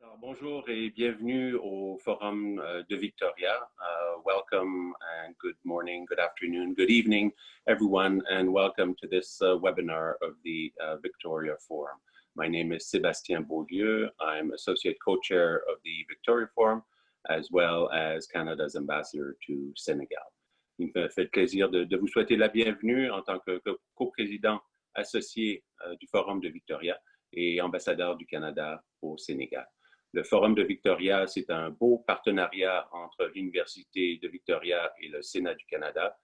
Alors, bonjour et bienvenue au Forum de Victoria. Welcome and good morning, good afternoon, good evening, everyone, and welcome to this webinar of the Victoria Forum. My name is Sébastien Beaulieu. I'm Associate Co-Chair of the Victoria Forum, as well as Canada's Ambassador to Senegal. Il me fait plaisir de vous souhaiter la bienvenue en tant que co-président associé du Forum de Victoria et ambassadeur du Canada au Sénégal. Le Forum de Victoria, c'est un beau partenariat entre l'Université de Victoria et le Sénat du Canada.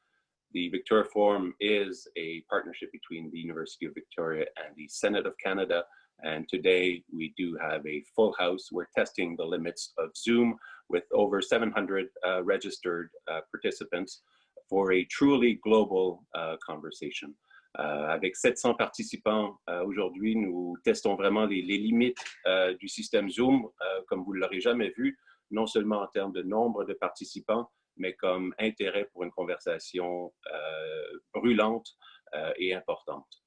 The Victoria Forum is a partnership between the University of Victoria and the Senate of Canada. And today we do have a full house. We're testing the limits of Zoom with over 700 registered participants for a truly global conversation. Avec 700 participants aujourd'hui, nous testons vraiment les limites du système Zoom, comme vous ne l'aurez jamais vu, non seulement en termes de nombre de participants, mais comme intérêt pour une conversation brûlante et importante.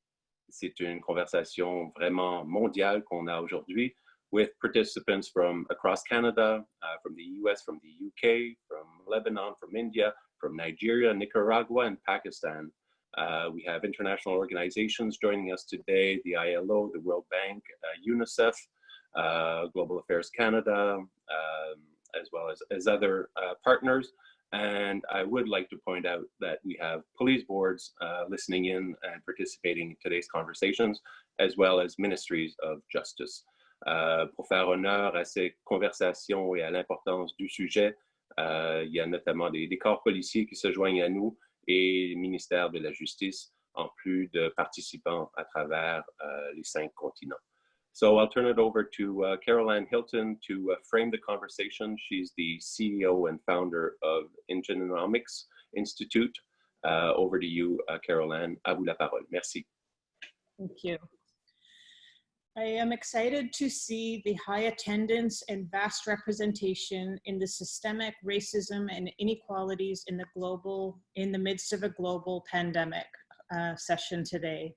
C'est une conversation vraiment mondiale qu'on a aujourd'hui, with participants from across Canada, from the US, from the UK, from Lebanon, from India, from Nigeria, Nicaragua, and Pakistan. We have international organizations joining us today, the ILO, the World Bank, UNICEF, Global Affairs Canada, as well as other partners. And I would like to point out that we have police boards listening in and participating in today's conversations, as well as ministries of justice. Pour faire honneur à ces conversations et à l'importance du sujet, il y a notamment des corps policiers qui se joignent à nous et le ministère de la Justice, en plus de participants à travers les 5 continents. So I'll turn it over to Caroline Hilton to frame the conversation. She's the CEO and founder of Indigenomics Institute. Over to you, Caroline. À vous la parole. Merci. Thank you. I am excited to see the high attendance and vast representation in the systemic racism and inequalities in the midst of a global pandemic session today.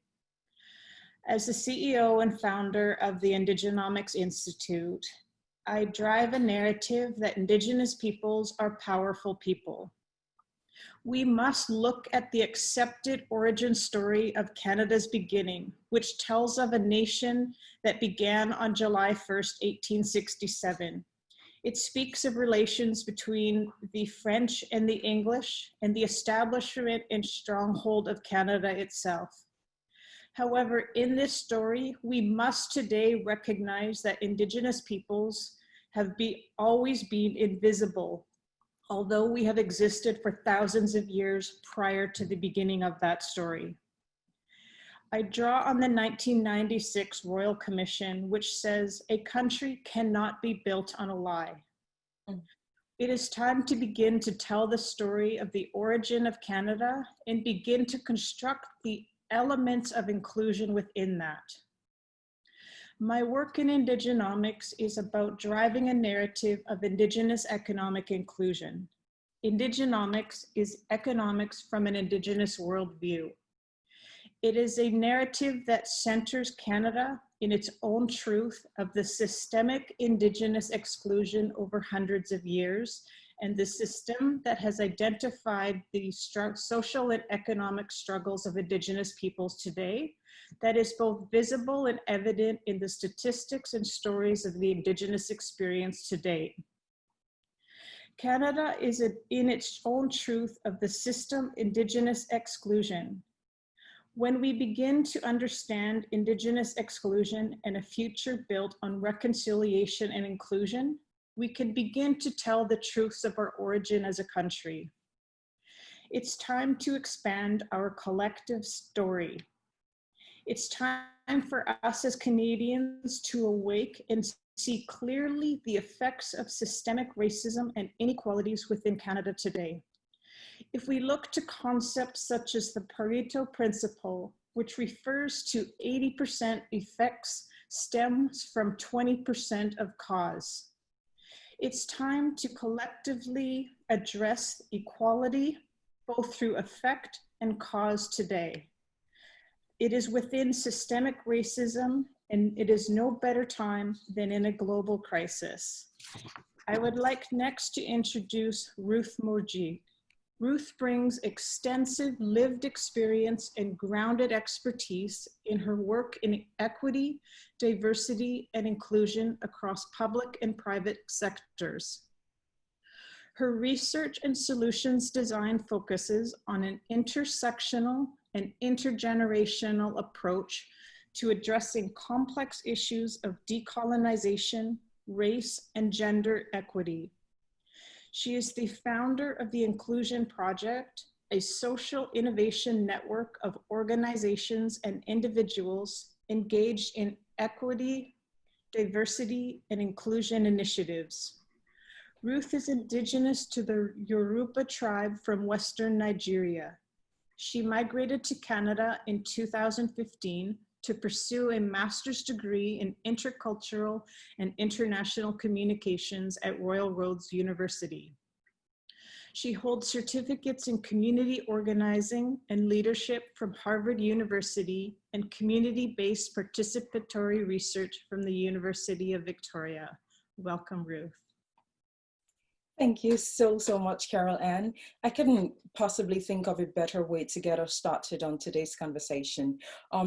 As the CEO and founder of the Indigenomics Institute, I drive a narrative that Indigenous peoples are powerful people. We must look at the accepted origin story of Canada's beginning, which tells of a nation that began on July 1st, 1867. It speaks of relations between the French and the English and the establishment and stronghold of Canada itself. However, in this story, we must today recognize that Indigenous peoples have always been invisible, although we have existed for thousands of years prior to the beginning of that story. I draw on the 1996 Royal Commission, which says a country cannot be built on a lie. It is time to begin to tell the story of the origin of Canada and begin to construct the elements of inclusion within that. My work in Indigenomics is about driving a narrative of Indigenous economic inclusion. Indigenomics is economics from an Indigenous worldview. It is a narrative that centers Canada in its own truth of the systemic Indigenous exclusion over hundreds of years, and the system that has identified the social and economic struggles of Indigenous peoples today, that is both visible and evident in the statistics and stories of the Indigenous experience to date. Canada is in its own truth of the system Indigenous exclusion. When we begin to understand Indigenous exclusion and a future built on reconciliation and inclusion, we can begin to tell the truths of our origin as a country. It's time to expand our collective story. It's time for us as Canadians to awake and see clearly the effects of systemic racism and inequalities within Canada today. If we look to concepts such as the Pareto principle, which refers to 80% effects stems from 20% of cause. It's time to collectively address equality, both through effect and cause today. It is within systemic racism and it is no better time than in a global crisis. I would like next to introduce Ruth Moji. Ruth brings extensive lived experience and grounded expertise in her work in equity, diversity, and inclusion across public and private sectors. Her research and solutions design focuses on an intersectional and intergenerational approach to addressing complex issues of decolonization, race, and gender equity. She is the founder of the Inclusion Project, a social innovation network of organizations and individuals engaged in equity, diversity, and inclusion initiatives. Ruth is indigenous to the Yoruba tribe from Western Nigeria. She migrated to Canada in 2015 to pursue a master's degree in intercultural and international communications at Royal Roads University. She holds certificates in community organizing and leadership from Harvard University and community-based participatory research from the University of Victoria. Welcome, Ruth. Thank you so much, Carol Ann. I couldn't possibly think of a better way to get us started on today's conversation.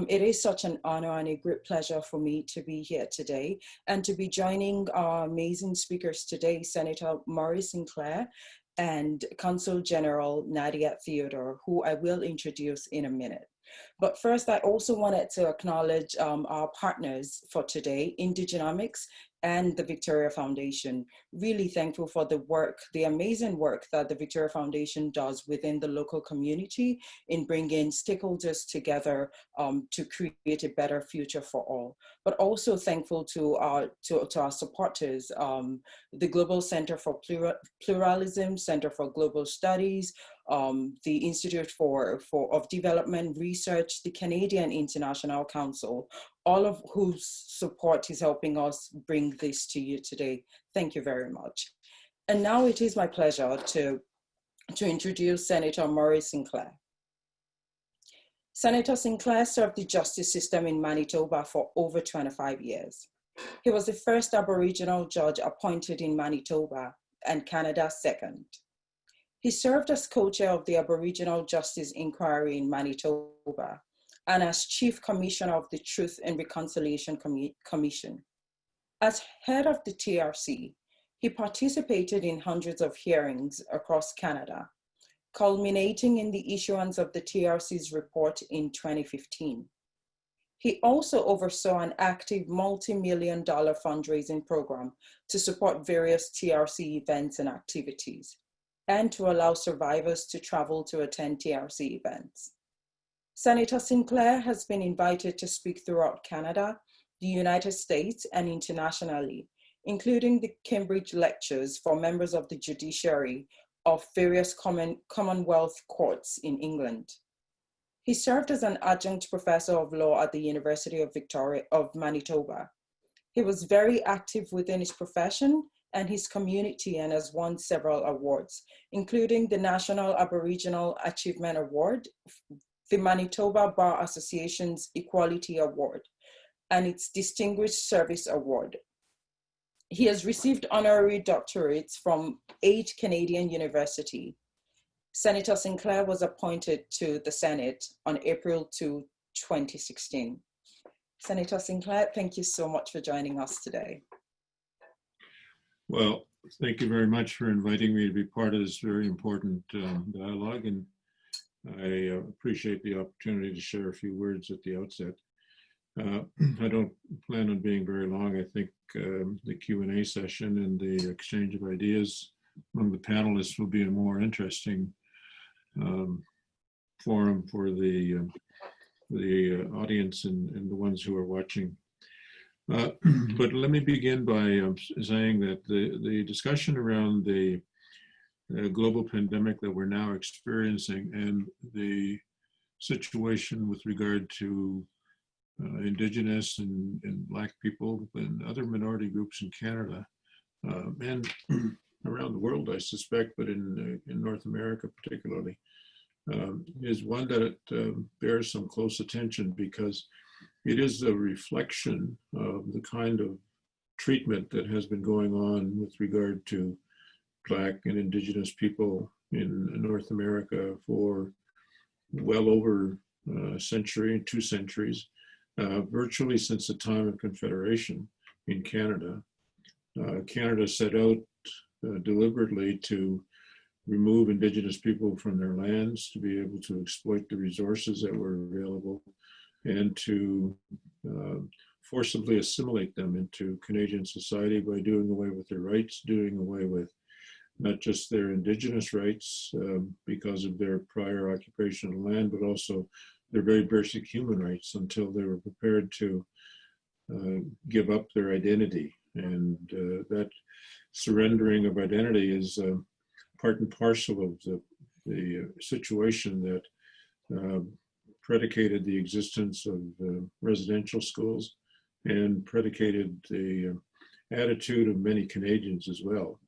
It is such an honor and a great pleasure for me to be here today and to be joining our amazing speakers today, Senator Maurice Sinclair and Consul General Theodore, who I will introduce in a minute. But first, I also wanted to acknowledge our partners for today, Indigenomics and the Victoria Foundation. Really thankful for the work, the amazing work that the Victoria Foundation does within the local community in bringing stakeholders together to create a better future for all. But also thankful to our supporters, the Global Center for Pluralism, Center for Global Studies, the Institute of Development Research, the Canadian International Council, all of whose support is helping us bring this to you today. Thank you very much. And now it is my pleasure to introduce Senator Maurice Sinclair. Senator Sinclair served the justice system in Manitoba for over 25 years. He was the first Aboriginal judge appointed in Manitoba and Canada's second. He served as co-chair of the Aboriginal Justice Inquiry in Manitoba and as Chief Commissioner of the Truth and Reconciliation Commission. As head of the TRC, he participated in hundreds of hearings across Canada, culminating in the issuance of the TRC's report in 2015. He also oversaw an active multi-million-dollar fundraising program to support various TRC events and activities, and to allow survivors to travel to attend TRC events. Senator Sinclair has been invited to speak throughout Canada, the United States, and internationally, including the Cambridge Lectures for members of the judiciary of various Commonwealth courts in England. He served as an adjunct professor of law at the University of Manitoba. He was very active within his profession and his community and has won several awards, including the National Aboriginal Achievement Award, the Manitoba Bar Association's Equality Award, and its Distinguished Service Award. He has received honorary doctorates from 8 Canadian universities. Senator Sinclair was appointed to the Senate on April 2, 2016. Senator Sinclair, thank you so much for joining us today. Well, thank you very much for inviting me to be part of this very important dialogue, and I appreciate the opportunity to share a few words at the outset. I don't plan on being very long. I think the Q&A session and the exchange of ideas among the panelists will be a more interesting forum for the audience and the ones who are watching. But let me begin by saying that the discussion around the global pandemic that we're now experiencing and the situation with regard to Indigenous and Black people and other minority groups in Canada and around the world, I suspect, but in North America particularly, is one that bears some close attention, because it is a reflection of the kind of treatment that has been going on with regard to Black and Indigenous people in North America for well over a century, 2 centuries, virtually since the time of Confederation in Canada. Canada set out deliberately to remove Indigenous people from their lands, to be able to exploit the resources that were available, and to forcibly assimilate them into Canadian society by doing away with their rights, doing away with not just their Indigenous rights because of their prior occupation of land, but also their very basic human rights until they were prepared to give up their identity. And that surrendering of identity is part and parcel of the situation that predicated the existence of residential schools and predicated the attitude of many Canadians as well.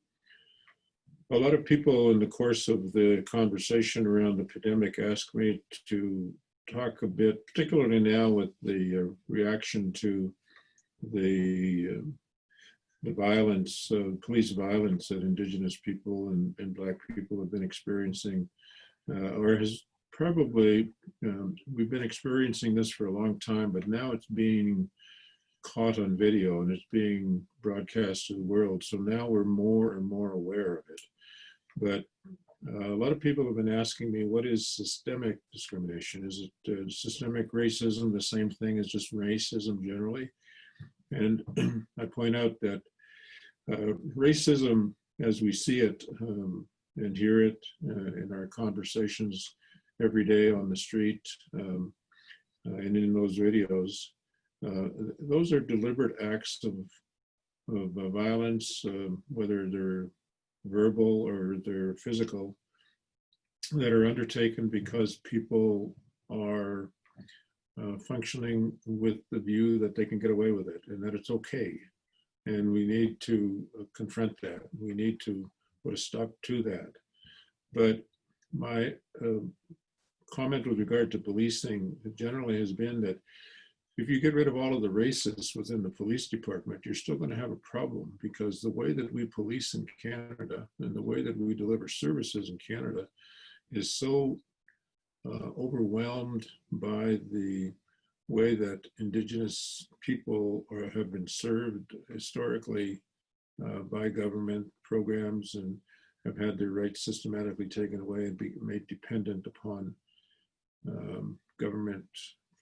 A lot of people in the course of the conversation around the pandemic asked me to talk a bit, particularly now with the reaction to the violence, police violence that Indigenous people and Black people have been experiencing, or has probably, we've been experiencing this for a long time, but now it's being caught on video and it's being broadcast to the world. So now we're more and more aware of it. But a lot of people have been asking me, what is systemic discrimination? Is it systemic racism the same thing as just racism generally? And I point out that racism, as we see it and hear it in our conversations every day on the street and in those videos, those are deliberate acts of violence, whether they're verbal or they're physical, that are undertaken because people are functioning with the view that they can get away with it and that it's okay. And we need to confront that. We need to put a stop to that. But my comment with regard to policing generally has been that if you get rid of all of the racists within the police department, you're still going to have a problem, because the way that we police in Canada and the way that we deliver services in Canada is so overwhelmed by the way that Indigenous people have been served historically by government programs and have had their rights systematically taken away and be made dependent upon government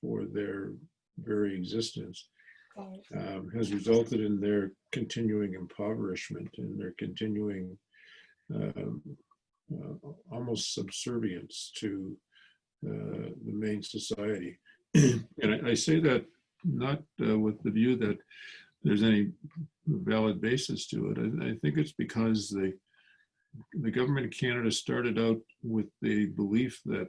for their very existence, has resulted in their continuing impoverishment and their continuing almost subservience to the main society. And I say that not with the view that there's any valid basis to it. I think it's because the government of Canada started out with the belief that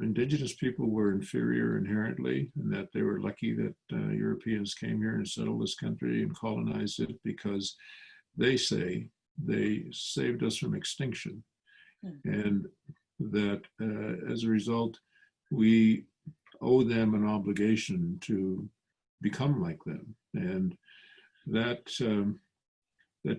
Indigenous people were inferior inherently, and that they were lucky that Europeans came here and settled this country and colonized it because they say they saved us from extinction. And that as a result, we owe them an obligation to become like them. And that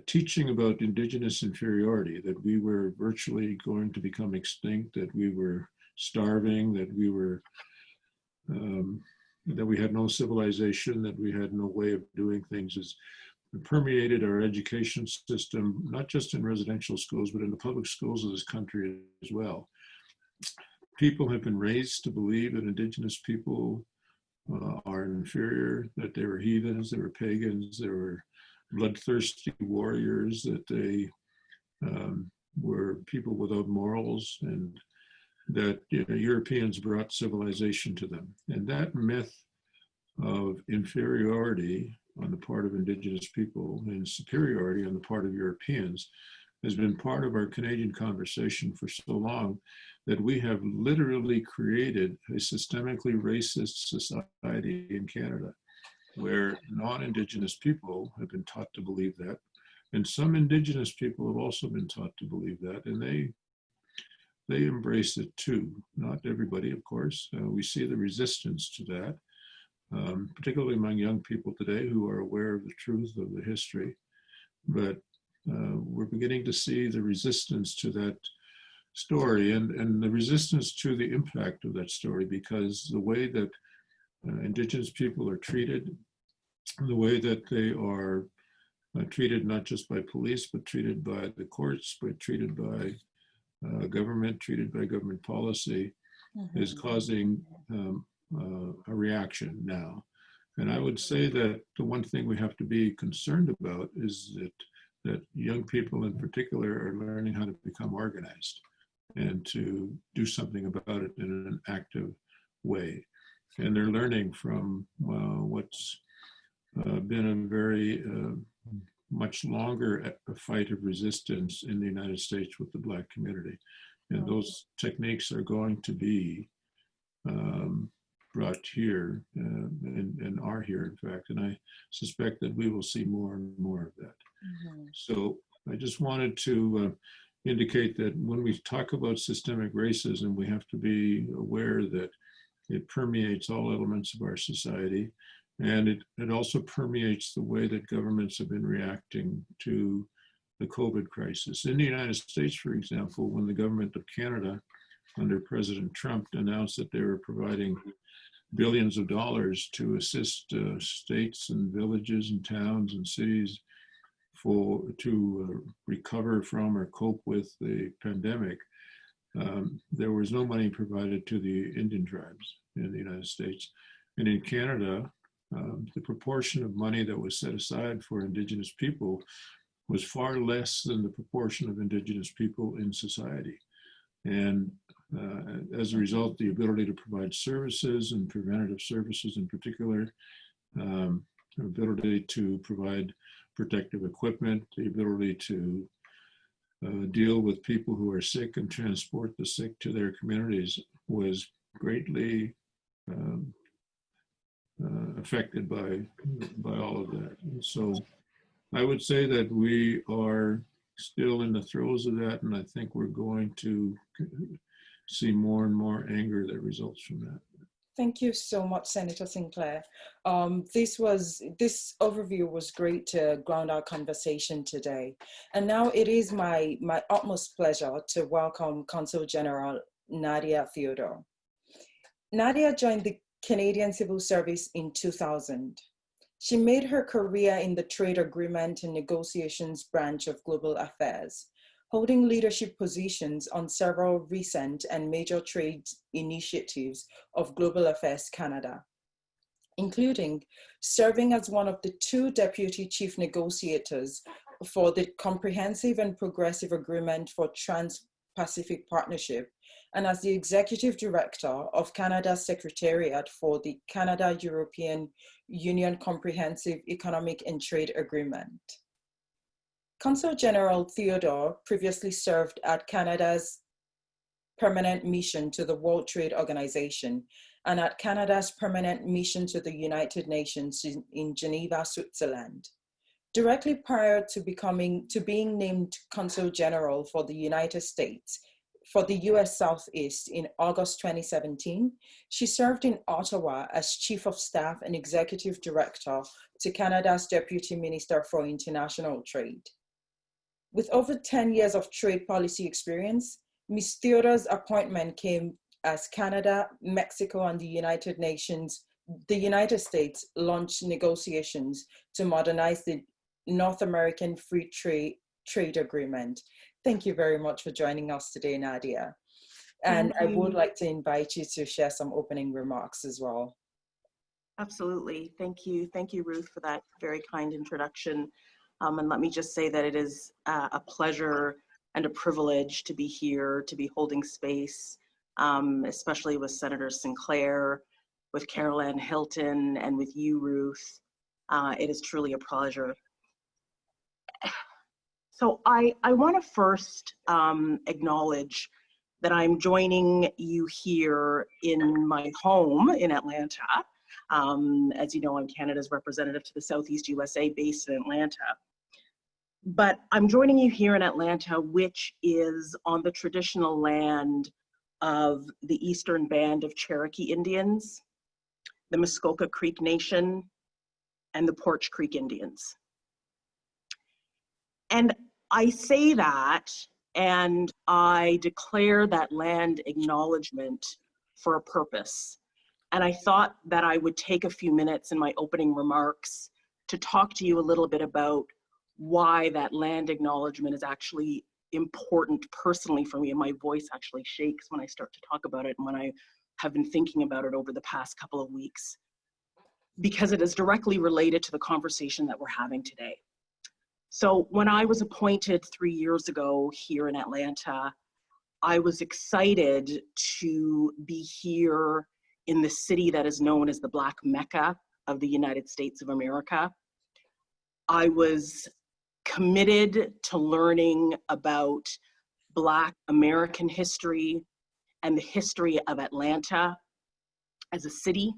teaching about Indigenous inferiority, that we were virtually going to become extinct, that we were starving, that we were, that we had no civilization, that we had no way of doing things, has permeated our education system, not just in residential schools, but in the public schools of this country as well. People have been raised to believe that Indigenous people are inferior, that they were heathens, they were pagans, they were bloodthirsty warriors, that they were people without morals, and that Europeans brought civilization to them. And that myth of inferiority on the part of Indigenous people and superiority on the part of Europeans has been part of our Canadian conversation for so long that we have literally created a systemically racist society in Canada, where non-Indigenous people have been taught to believe that. And some Indigenous people have also been taught to believe that, and they embrace it too. Not everybody, of course. We see the resistance to that. particularly among young people today who are aware of the truth of the history. But we're beginning to see the resistance to that story and the resistance to the impact of that story, because the way that Indigenous people are treated, the way that they are treated not just by police, but treated by the courts, but treated by government, treated by government policy, is causing a reaction now. And I would say that the one thing we have to be concerned about is that young people in particular are learning how to become organized and to do something about it in an active way. And they're learning from what's been a very much longer fight of resistance in the United States with the Black community. And those techniques are going to be brought here and are here, in fact. And I suspect that we will see more and more of that. So I just wanted to indicate that when we talk about systemic racism, we have to be aware that it permeates all elements of our society. And it also permeates the way that governments have been reacting to the COVID crisis. In the United States, for example, when the government of Canada under President Trump announced that they were providing billions of dollars to assist states and villages and towns and cities to recover from or cope with the pandemic, there was no money provided to the Indian tribes in the United States. And in Canada, the proportion of money that was set aside for Indigenous people was far less than the proportion of Indigenous people in society. And as a result, the ability to provide services and preventative services in particular, ability to provide protective equipment, the ability to deal with people who are sick and transport the sick to their communities was greatly affected by all of that. And so I would say that we are still in the throes of that, and I think we're going to see more and more anger that results from that. Thank you so much, Senator Sinclair. This overview was great to ground our conversation today. And now it is my utmost pleasure to welcome Consul General Theodore. Nadia joined the Canadian Civil Service in 2000. She made her career in the trade agreement and negotiations branch of global affairs, holding leadership positions on several recent and major trade initiatives of Global Affairs Canada, including serving as one of the 2 deputy chief negotiators for the Comprehensive and Progressive Agreement for Trans-Pacific Partnership, and as the executive director of Canada's Secretariat for the Canada-European Union Comprehensive Economic and Trade Agreement. Consul General Theodore previously served at Canada's permanent mission to the World Trade Organization and at Canada's permanent mission to the United Nations in Geneva, Switzerland. Directly prior to being named Consul General for the United States, for the US Southeast in August 2017, she served in Ottawa as Chief of Staff and Executive Director to Canada's Deputy Minister for International Trade. With over 10 years of trade policy experience, Ms. Theodore's appointment came as Canada, Mexico, and the United States launched negotiations to modernize the North American Free Trade Agreement. Thank you very much for joining us today, Nadia. And I would like to invite you to share some opening remarks as well. Absolutely. Thank you. Thank you, Ruth, for that very kind introduction. And let me just say that it is a pleasure and a privilege to be here, to be holding space, especially with Senator Sinclair, with Carol Ann Hilton, and with you, Ruth. It is truly a pleasure. So I want to first acknowledge that I'm joining you here in my home in Atlanta. As you know, I'm Canada's representative to the Southeast USA, based in Atlanta. But I'm joining you here in Atlanta, which is on the traditional land of the Eastern Band of Cherokee Indians. the Muskoka Creek Nation, and the Porch Creek Indians. And I say that, and I declare that land acknowledgement for a purpose. And I thought that I would take a few minutes in my opening remarks to talk to you a little bit about why that land acknowledgement is actually important personally for me. And my voice actually shakes when I start to talk about it and when I have been thinking about it over the past couple of weeks, because it is directly related to the conversation that we're having today. So when I was appointed 3 years ago here in Atlanta, I was excited to be here in the city that is known as the Black Mecca of the United States of America. I was committed to learning about Black American history and the history of Atlanta as a city,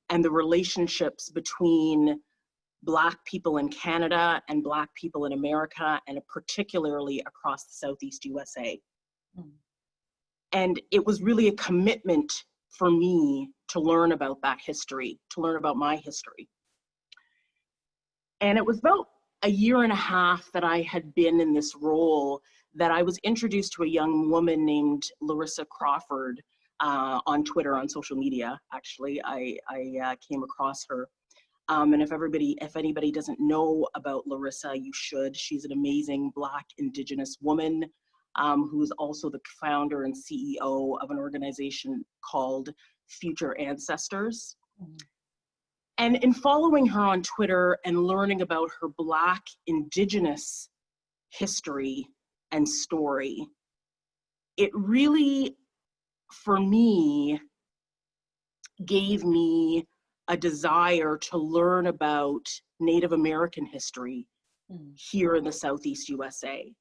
and the relationships between Black people in Canada and Black people in America, and particularly across the Southeast USA. And it was really a commitment for me to learn about that history, to learn about my history. And it was about a year and a half that I had been in this role that I was introduced to a young woman named Larissa Crawford on Twitter, on social media. Actually, I came across her. And if anybody doesn't know about Larissa, you should. She's an amazing Black Indigenous woman who is also the founder and CEO of an organization called Future Ancestors. And in following her on Twitter and learning about her Black Indigenous history and story, it really, for me, gave me a desire to learn about Native American history here in the Southeast USA,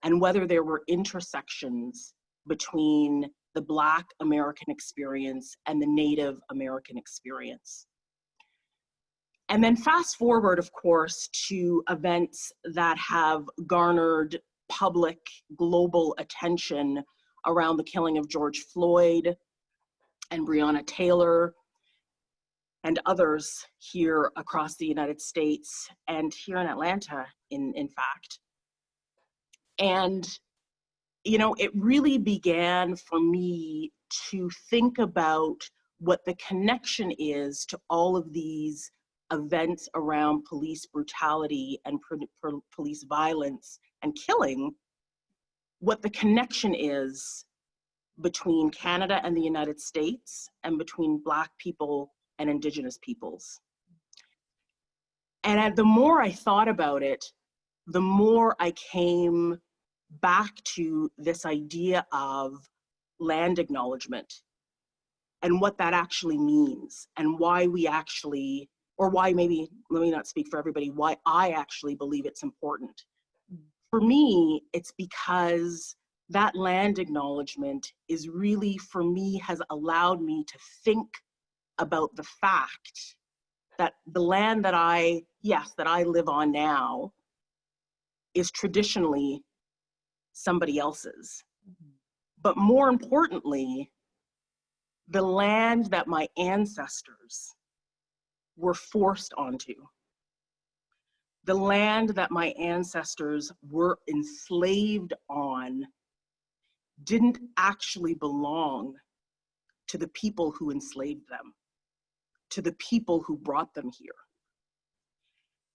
and whether there were intersections between the Black American experience and the Native American experience. And then fast forward, of course, to events that have garnered public global attention around the killing of George Floyd and Breonna Taylor and others here across the United States and here in Atlanta, in fact. And, you know, it really began for me to think about what the connection is to all of these events around police brutality and police violence and killing, what the connection is between Canada and the United States, and between Black people and Indigenous peoples. And the more I thought about it, the more I came back to this idea of land acknowledgement and what that actually means, and why we actually, or why maybe, let me not speak for everybody, why I actually believe it's important. For me, it's because that land acknowledgement is really, for me, has allowed me to think about the fact that the land that I live on now is traditionally somebody else's. But more importantly, the land that my ancestors were forced onto, the land that my ancestors were enslaved on, didn't actually belong to the people who enslaved them, to the people who brought them here.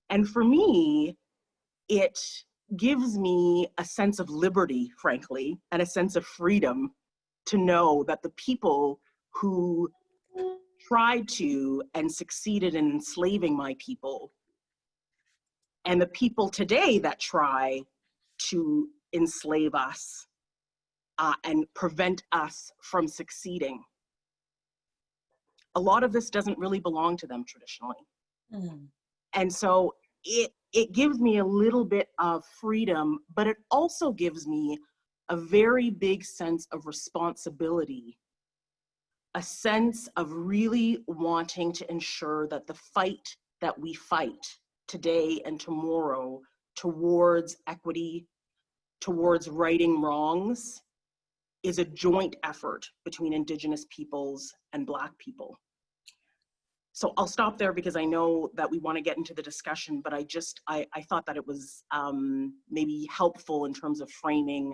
And for me, it gives me a sense of liberty, frankly, and a sense of freedom to know that the people who tried to and succeeded in enslaving my people, and the people today that try to enslave us and prevent us from succeeding, a lot of this doesn't really belong to them traditionally. And so it gives me a little bit of freedom, but it also gives me a very big sense of responsibility, a sense of really wanting to ensure that the fight that we fight today and tomorrow towards equity, towards righting wrongs, is a joint effort between Indigenous peoples and Black people. So I'll stop there because I know that we want to get into the discussion, but I thought that it was maybe helpful in terms of framing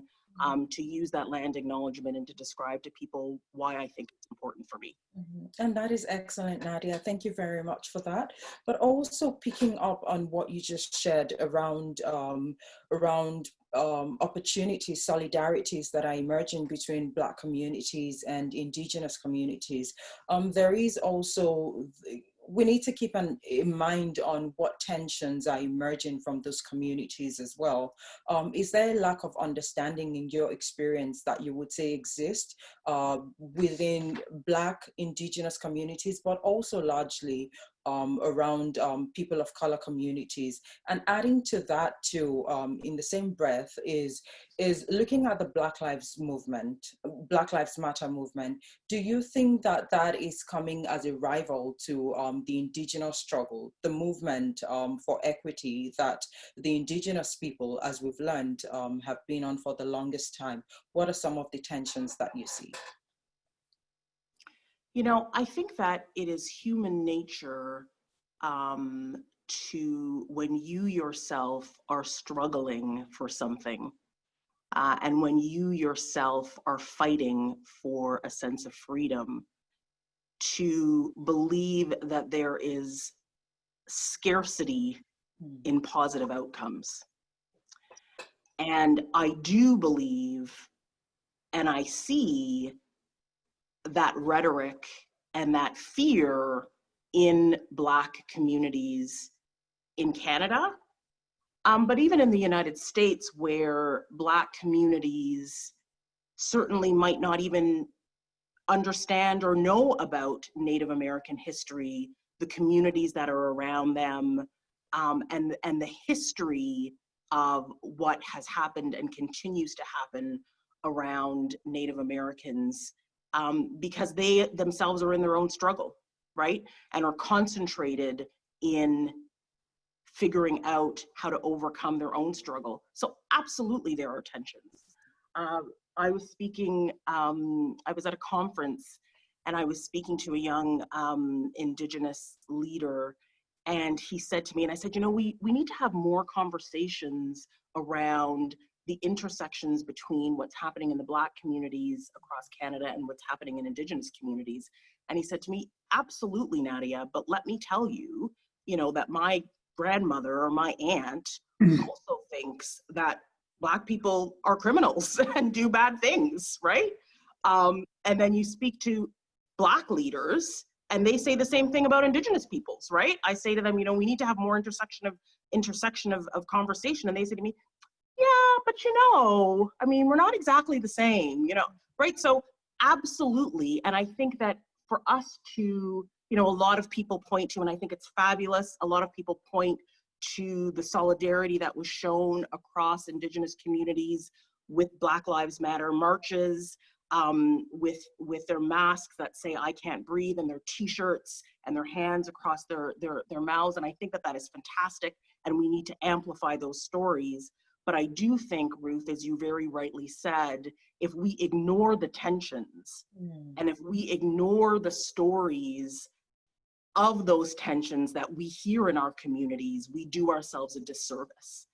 to use that land acknowledgement and to describe to people why I think it's important for me. And that is excellent, Nadia. Thank you very much for that. But also picking up on what you just shared around opportunities, solidarities that are emerging between Black communities and Indigenous communities. There is also, we need to keep in mind on what tensions are emerging from those communities as well. Is there a lack of understanding in your experience that you would say exist within Black Indigenous communities, but also largely around people of color communities? And adding to that too, in the same breath, is looking at the Black Lives Matter movement. Do you think that that is coming as a rival to the Indigenous struggle, the movement for equity that the Indigenous people, as we've learned, have been on for the longest time? What are some of the tensions that you see? You know, I think that it is human nature to, when you yourself are struggling for something, and when you yourself are fighting for a sense of freedom, to believe that there is scarcity in positive outcomes. And I do believe, and I see that rhetoric and that fear in Black communities in Canada, but even in the United States, where Black communities certainly might not even understand or know about Native American history, the communities that are around them, and the history of what has happened and continues to happen around Native Americans, because they themselves are in their own struggle, right? And are concentrated in figuring out how to overcome their own struggle. So absolutely there are tensions. I was speaking, I was at a conference and I was speaking to a young Indigenous leader, and he said to me, and I said, you know, we need to have more conversations around the intersections between what's happening in the Black communities across Canada and what's happening in Indigenous communities. And he said to me, absolutely, Nadia, but let me tell you, you know, that my grandmother or my aunt also thinks that Black people are criminals and do bad things, right? And then you speak to Black leaders and they say the same thing about Indigenous peoples, right? I say to them, you know, we need to have more intersection of conversation. And they say to me, yeah, but you know, I mean, we're not exactly the same, you know, right? So absolutely. And I think that for us to, you know, a lot of people point to, and I think it's fabulous, a lot of people point to the solidarity that was shown across Indigenous communities with Black Lives Matter marches, with their masks that say, I can't breathe, and their t-shirts and their hands across their mouths. And I think that that is fantastic. And we need to amplify those stories. But I do think, Ruth, as you very rightly said, if we ignore the tensions and if we ignore the stories of those tensions that we hear in our communities, we do ourselves a disservice.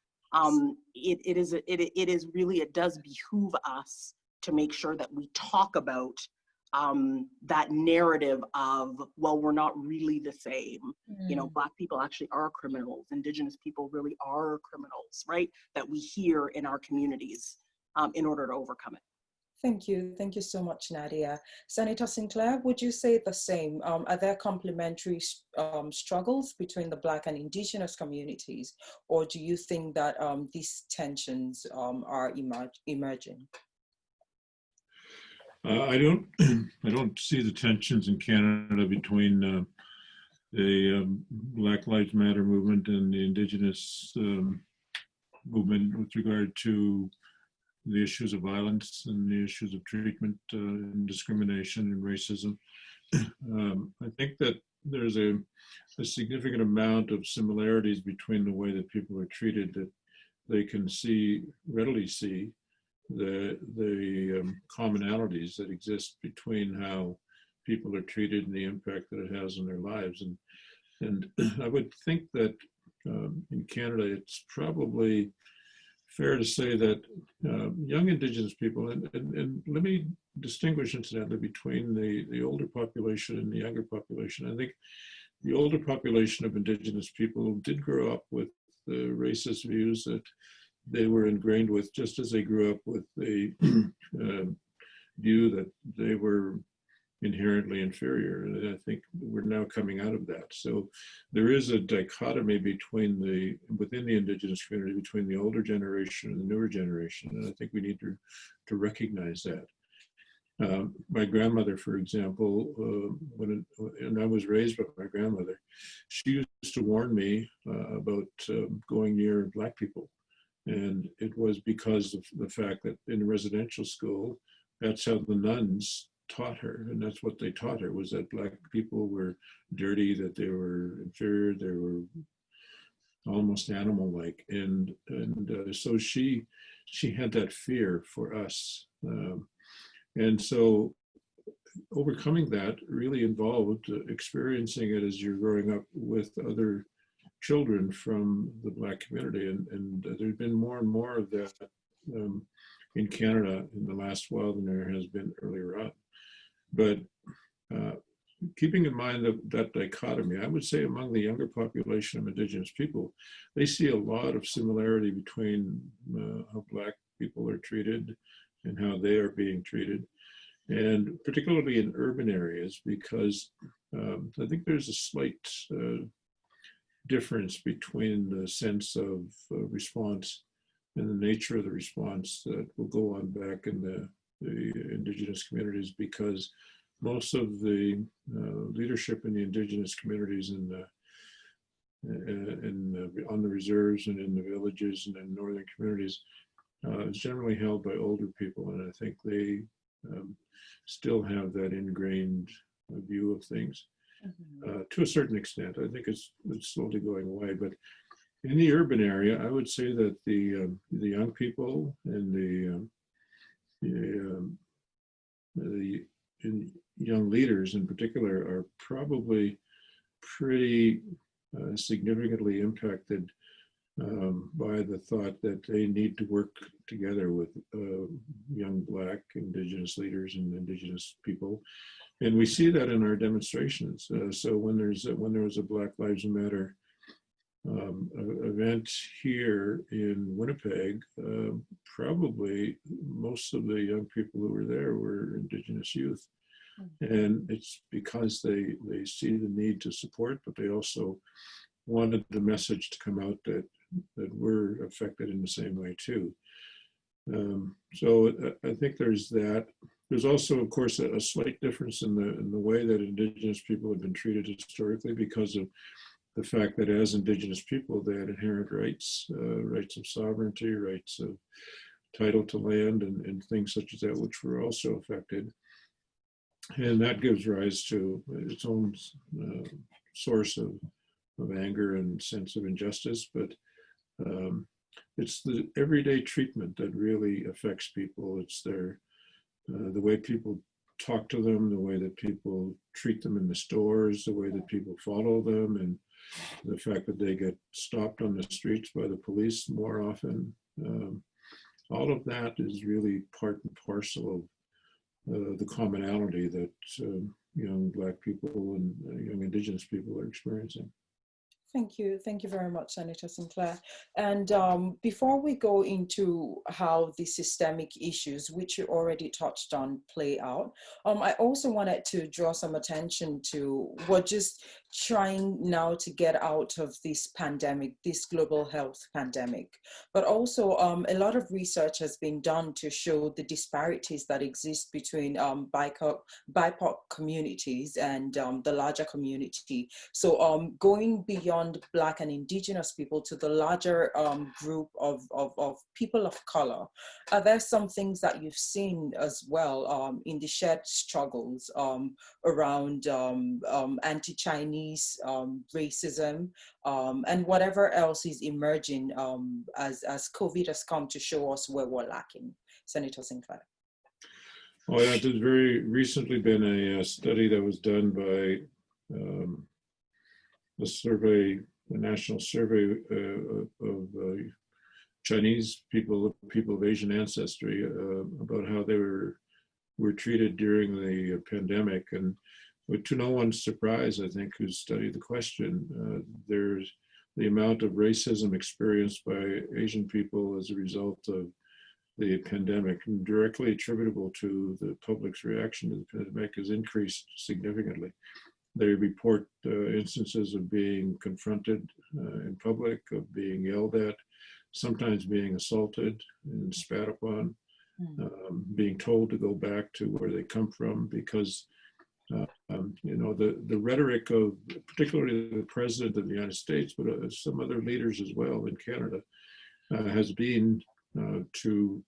It does behoove us to make sure that we talk about that narrative of, well, we're not really the same. You know, Black people actually are criminals. Indigenous people really are criminals, right? That we hear in our communities in order to overcome it. Thank you. Thank you so much, Nadia. Senator Sinclair, would you say the same? Are there complementary struggles between the Black and Indigenous communities, or do you think that these tensions are emerging? I don't see the tensions in Canada between the Black Lives Matter movement and the Indigenous movement with regard to the issues of violence and the issues of treatment and discrimination and racism. I think that there's a significant amount of similarities between the way that people are treated, that they can readily see the commonalities that exist between how people are treated and the impact that it has on their lives. And I would think that in Canada, it's probably fair to say that young Indigenous people, and let me distinguish incidentally between the older population and the younger population. I think the older population of Indigenous people did grow up with the racist views that they were ingrained with, just as they grew up with the view that they were inherently inferior. And I think we're now coming out of that. So there is a dichotomy within the Indigenous community between the older generation and the newer generation. And I think we need to recognize that. My grandmother, for example, and I was raised by my grandmother, she used to warn me about going near Black people. And it was because of the fact that in residential school, that's how the nuns taught her. And that's what they taught her, was that Black people were dirty, that they were inferior, they were almost animal-like. And so she had that fear for us. And so overcoming that really involved experiencing it as you're growing up with other children from the Black community. And there's been more and more of that in Canada in the last while than there has been earlier on. But keeping in mind that dichotomy, I would say among the younger population of Indigenous people, they see a lot of similarity between how Black people are treated and how they are being treated, and particularly in urban areas, because I think there's a slight difference between the sense of response and the nature of the response that will go on back in the Indigenous communities, because most of the leadership in the Indigenous communities on the reserves and in the villages and in northern communities is generally held by older people, and I think they still have that ingrained view of things to a certain extent. I think it's slowly going away, but in the urban area, I would say that the young people and the young leaders in particular are probably pretty significantly impacted by the thought that they need to work together with young Black Indigenous leaders and Indigenous people. And we see that in our demonstrations. So when there was a Black Lives Matter event here in Winnipeg, probably most of the young people who were there were Indigenous youth. And it's because they see the need to support, but they also wanted the message to come out that we're affected in the same way too. So I think there's that. There's also, of course, a slight difference in the way that Indigenous people have been treated historically, because of the fact that as Indigenous people, they had inherent rights, rights of sovereignty, rights of title to land, and things such as that, which were also affected. And that gives rise to its own source of anger and sense of injustice. But it's the everyday treatment that really affects people. It's the way people talk to them, the way that people treat them in the stores, the way that people follow them, and the fact that they get stopped on the streets by the police more often. All of that is really part and parcel of the commonality that young Black people and young Indigenous people are experiencing. Thank you very much, Senator Sinclair. And before we go into how the systemic issues, which you already touched on, play out, I also wanted to draw some attention to we're just trying now to get out of this pandemic, this global health pandemic. But also a lot of research has been done to show the disparities that exist between BIPOC communities and the larger community. So going beyond Black and Indigenous people to the larger group of people of color, are there some things that you've seen as well in the shared struggles around anti-Chinese racism and whatever else is emerging as COVID has come to show us where we're lacking? Senator Sinclair. Oh, yeah, there's very recently been a study that was done by a national survey of Chinese people of Asian ancestry about how they were treated during the pandemic. And to no one's surprise, I think, who's studied the question, there's the amount of racism experienced by Asian people as a result of the pandemic, directly attributable to the public's reaction to the pandemic, has increased significantly. They report instances of being confronted in public, of being yelled at, sometimes being assaulted and spat upon, being told to go back to where they come from, because you know, the rhetoric of particularly the President of the United States, but some other leaders as well in Canada, has been to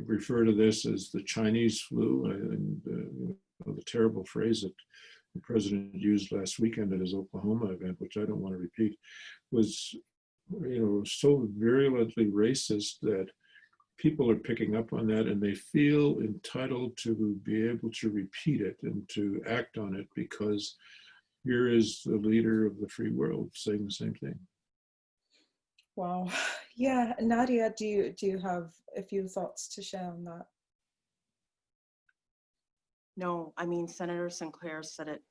refer to this as the Chinese flu, and you know, the terrible phrase that the President used last weekend at his Oklahoma event, which I don't want to repeat, was, you know, so virulently racist that people are picking up on that, and they feel entitled to be able to repeat it and to act on it, because here is the leader of the free world saying the same thing. Wow. Yeah, Nadia, do you have a few thoughts to share on that? No, I mean, Senator Sinclair said it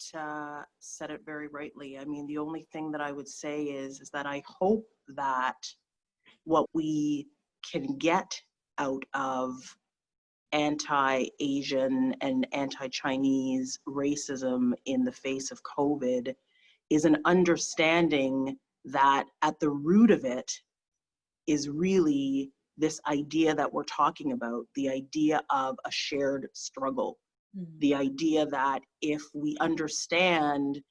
very rightly. I mean, the only thing that I would say is that I hope that what we can get out of anti-Asian and anti-Chinese racism in the face of COVID is an understanding that at the root of it is really this idea that we're talking about, the idea of a shared struggle. The idea that if we understand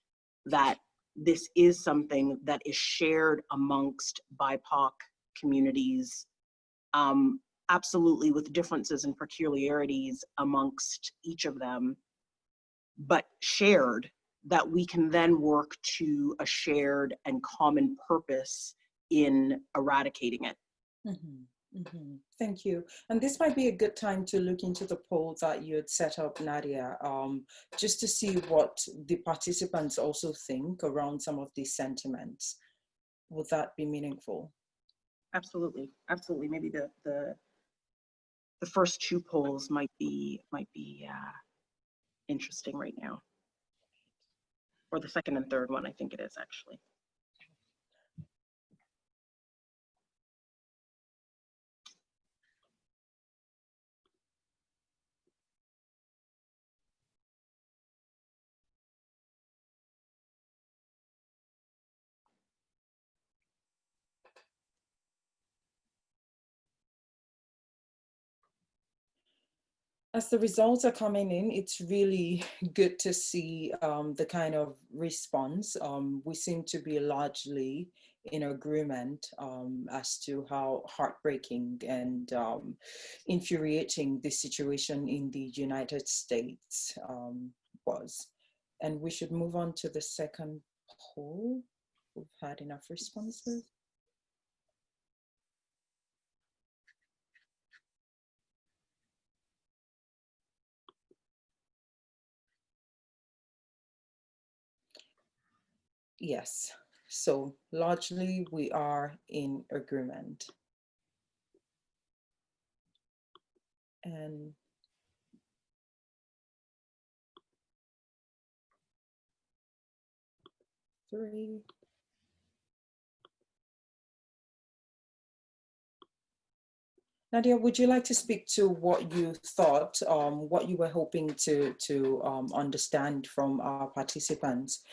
that this is something that is shared amongst BIPOC communities, absolutely with differences and peculiarities amongst each of them, but shared, that we can then work to a shared and common purpose in eradicating it. Thank you. And this might be a good time to look into the poll that you had set up, Nadia, just to see what the participants also think around some of these sentiments. Would that be meaningful? Absolutely, absolutely. Maybe the first two polls might be interesting right now, or the second and third one, I think it is actually. As the results are coming in, it's really good to see the kind of response. We seem to be largely in agreement as to how heartbreaking and infuriating this situation in the United States was. And we should move on to the second poll. We've had enough responses. Yes, so largely we are in agreement. And three. Nadia, would you like to speak to what you thought, what you were hoping to understand from our participants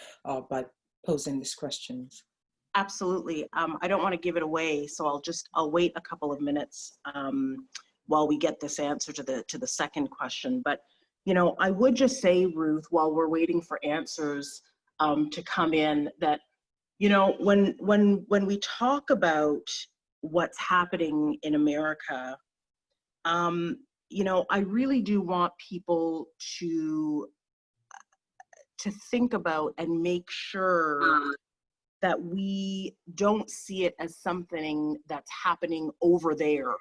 by posing these questions? Absolutely. I don't want to give it away, so I'll wait a couple of minutes while we get this answer to the second question. But you know, I would just say, Ruth, while we're waiting for answers to come in, that you know, when we talk about what's happening in America, you know, I really do want people to think about and make sure that we don't see it as something that's happening over there,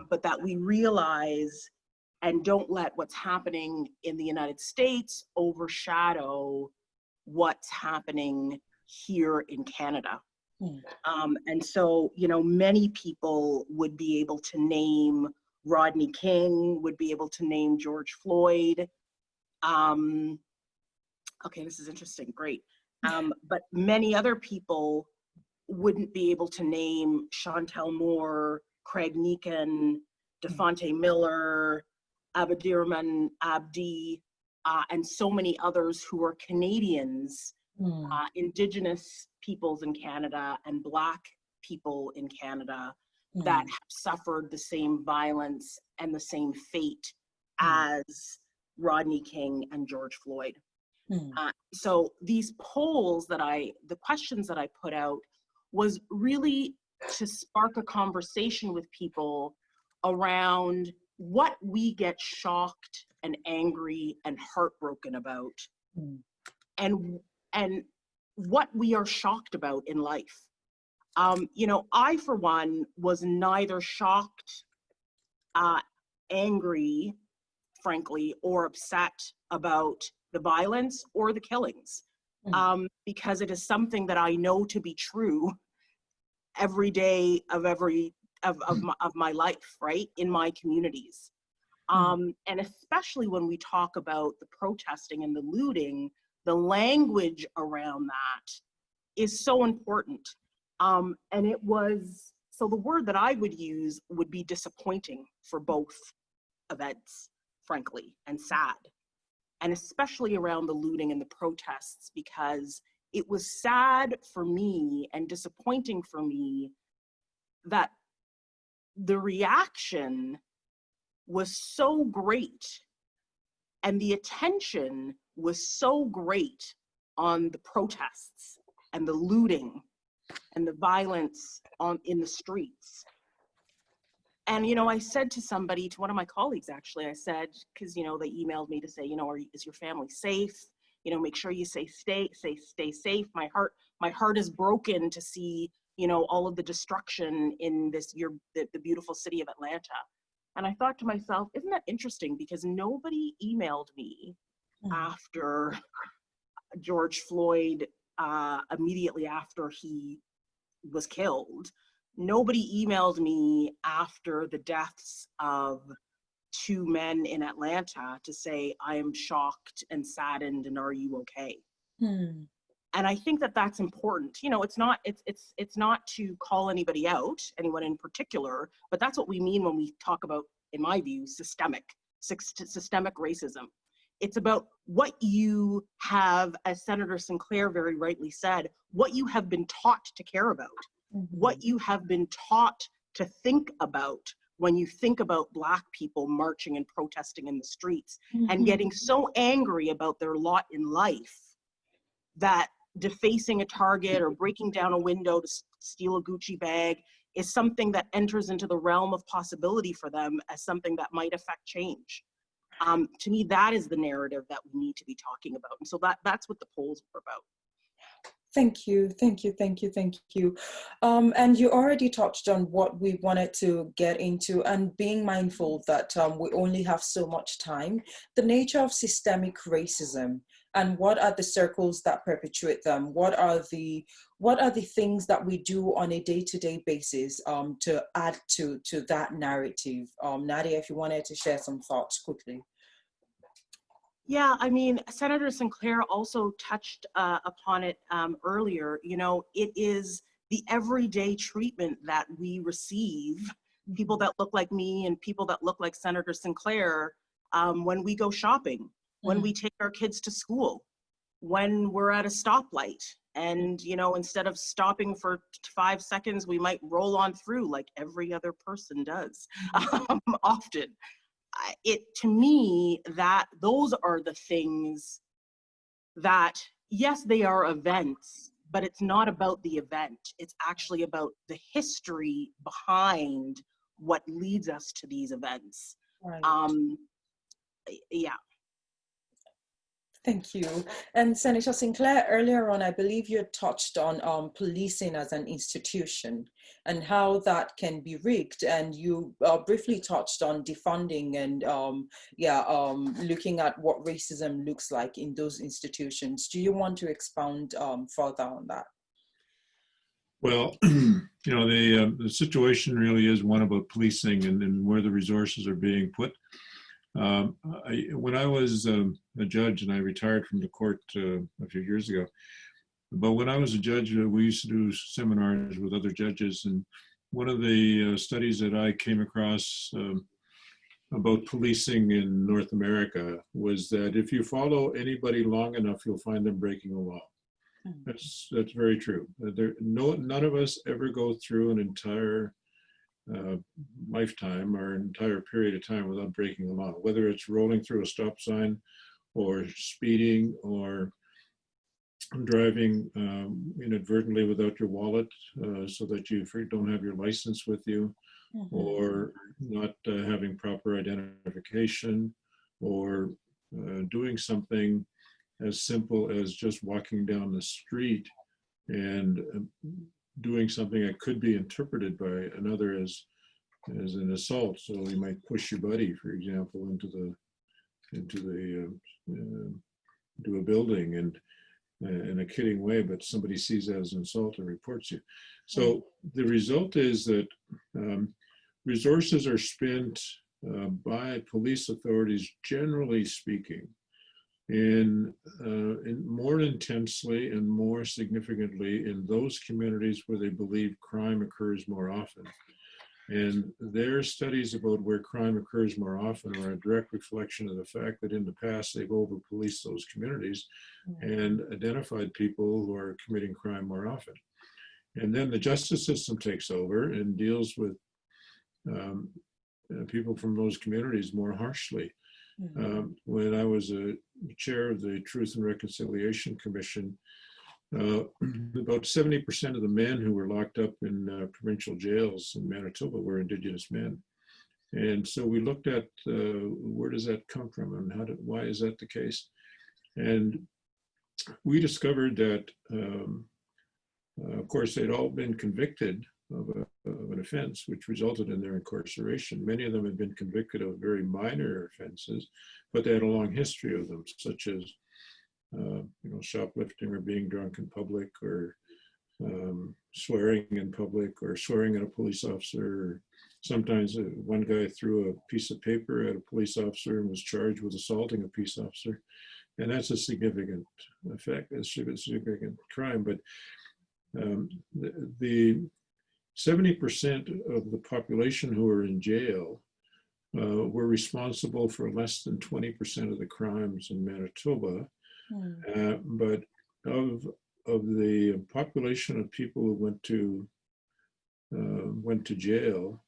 but that we realize and don't let what's happening in the United States overshadow what's happening here in Canada. And so, you know, many people would be able to name Rodney King, would be able to name George Floyd. Okay, this is interesting, great. But many other people wouldn't be able to name Chantel Moore, Craig Meekin, Devontae Miller, Abdirahman Abdi, and so many others who are Canadians, Indigenous peoples in Canada and Black people in Canada that have suffered the same violence and the same fate as Rodney King and George Floyd. So these polls the questions that I put out was really to spark a conversation with people around what we get shocked and angry and heartbroken about, and what we are shocked about in life. You know, I, for one, was neither shocked, angry, frankly, or upset about the violence or the killings, because it is something that I know to be true every day of my life, right, in my communities. And especially when we talk about the protesting and the looting, the language around that is so important. And it was, so the word that I would use would be disappointing for both events, frankly, and sad. And especially around the looting and the protests, because it was sad for me and disappointing for me that the reaction was so great and the attention was so great on the protests and the looting and the violence in the streets. And, you know, I said to somebody, to one of my colleagues, actually, I said, because, you know, they emailed me to say, you know, is your family safe? You know, make sure you stay safe. My heart is broken to see, you know, all of the destruction in the beautiful city of Atlanta. And I thought to myself, isn't that interesting? Because nobody emailed me after George Floyd, immediately after he was killed. Nobody emailed me after the deaths of 2 men in Atlanta to say, I am shocked and saddened, and are you okay? And I think that that's important. You know, it's not to call anybody out, anyone in particular, but that's what we mean when we talk about, in my view, systemic racism. It's about what you have, as Senator Sinclair very rightly said, what you have been taught to care about. What you have been taught to think about when you think about Black people marching and protesting in the streets and getting so angry about their lot in life that defacing a Target or breaking down a window to steal a Gucci bag is something that enters into the realm of possibility for them as something that might affect change. To me, that is the narrative that we need to be talking about. And so that's what the polls were about. Thank you. And you already touched on what we wanted to get into, and being mindful that we only have so much time, the nature of systemic racism, and what are the circles that perpetuate them? What are the things that we do on a day-to-day basis to add to that narrative? Nadia, if you wanted to share some thoughts quickly. Yeah, I mean, Senator Sinclair also touched upon it earlier. You know, it is the everyday treatment that we receive, people that look like me and people that look like Senator Sinclair, when we go shopping, when we take our kids to school, when we're at a stoplight. And, you know, instead of stopping for 5 seconds, we might roll on through like every other person does, often. To me, that those are the things that, yes, they are events, but it's not about the event. It's actually about the history behind what leads us to these events. Right. Yeah. Thank you. And Senator Sinclair, earlier on, I believe you touched on policing as an institution and how that can be rigged. And you briefly touched on defunding and looking at what racism looks like in those institutions. Do you want to expound further on that? Well, you know, the situation really is one about policing and where the resources are being put. When I was a judge, and I retired from the court a few years ago, but when I was a judge, we used to do seminars with other judges, and one of the studies that I came across about policing in North America was that if you follow anybody long enough, you'll find them breaking the law. That's very true. None of us ever go through an entire lifetime or an entire period of time without breaking the law, whether it's rolling through a stop sign or speeding or driving inadvertently without your wallet so that you don't have your license with you, or not having proper identification, or doing something as simple as just walking down the street and doing something that could be interpreted by another as an assault. So you might push your buddy, for example, into a building and in a kidding way, but somebody sees that as an assault and reports you. So the result is that resources are spent by police authorities, generally speaking, in more intensely and more significantly in those communities where they believe crime occurs more often. And their studies about where crime occurs more often are a direct reflection of the fact that in the past they've over-policed those communities and identified people who are committing crime more often. And then the justice system takes over and deals with people from those communities more harshly. When I was a chair of the Truth and Reconciliation Commission, about 70% of the men who were locked up in provincial jails in Manitoba were Indigenous men. And so we looked at where does that come from and why is that the case? And we discovered that, of course, they'd all been convicted of an offense which resulted in their incarceration. Many of them had been convicted of very minor offenses, but they had a long history of them, such as shoplifting or being drunk in public, or swearing in public, or swearing at a police officer. Or sometimes one guy threw a piece of paper at a police officer and was charged with assaulting a peace officer. And that's a significant effect, a significant crime. But the 70% of the population who are in jail were responsible for less than 20% of the crimes in Manitoba. But of the population of people who went to jail,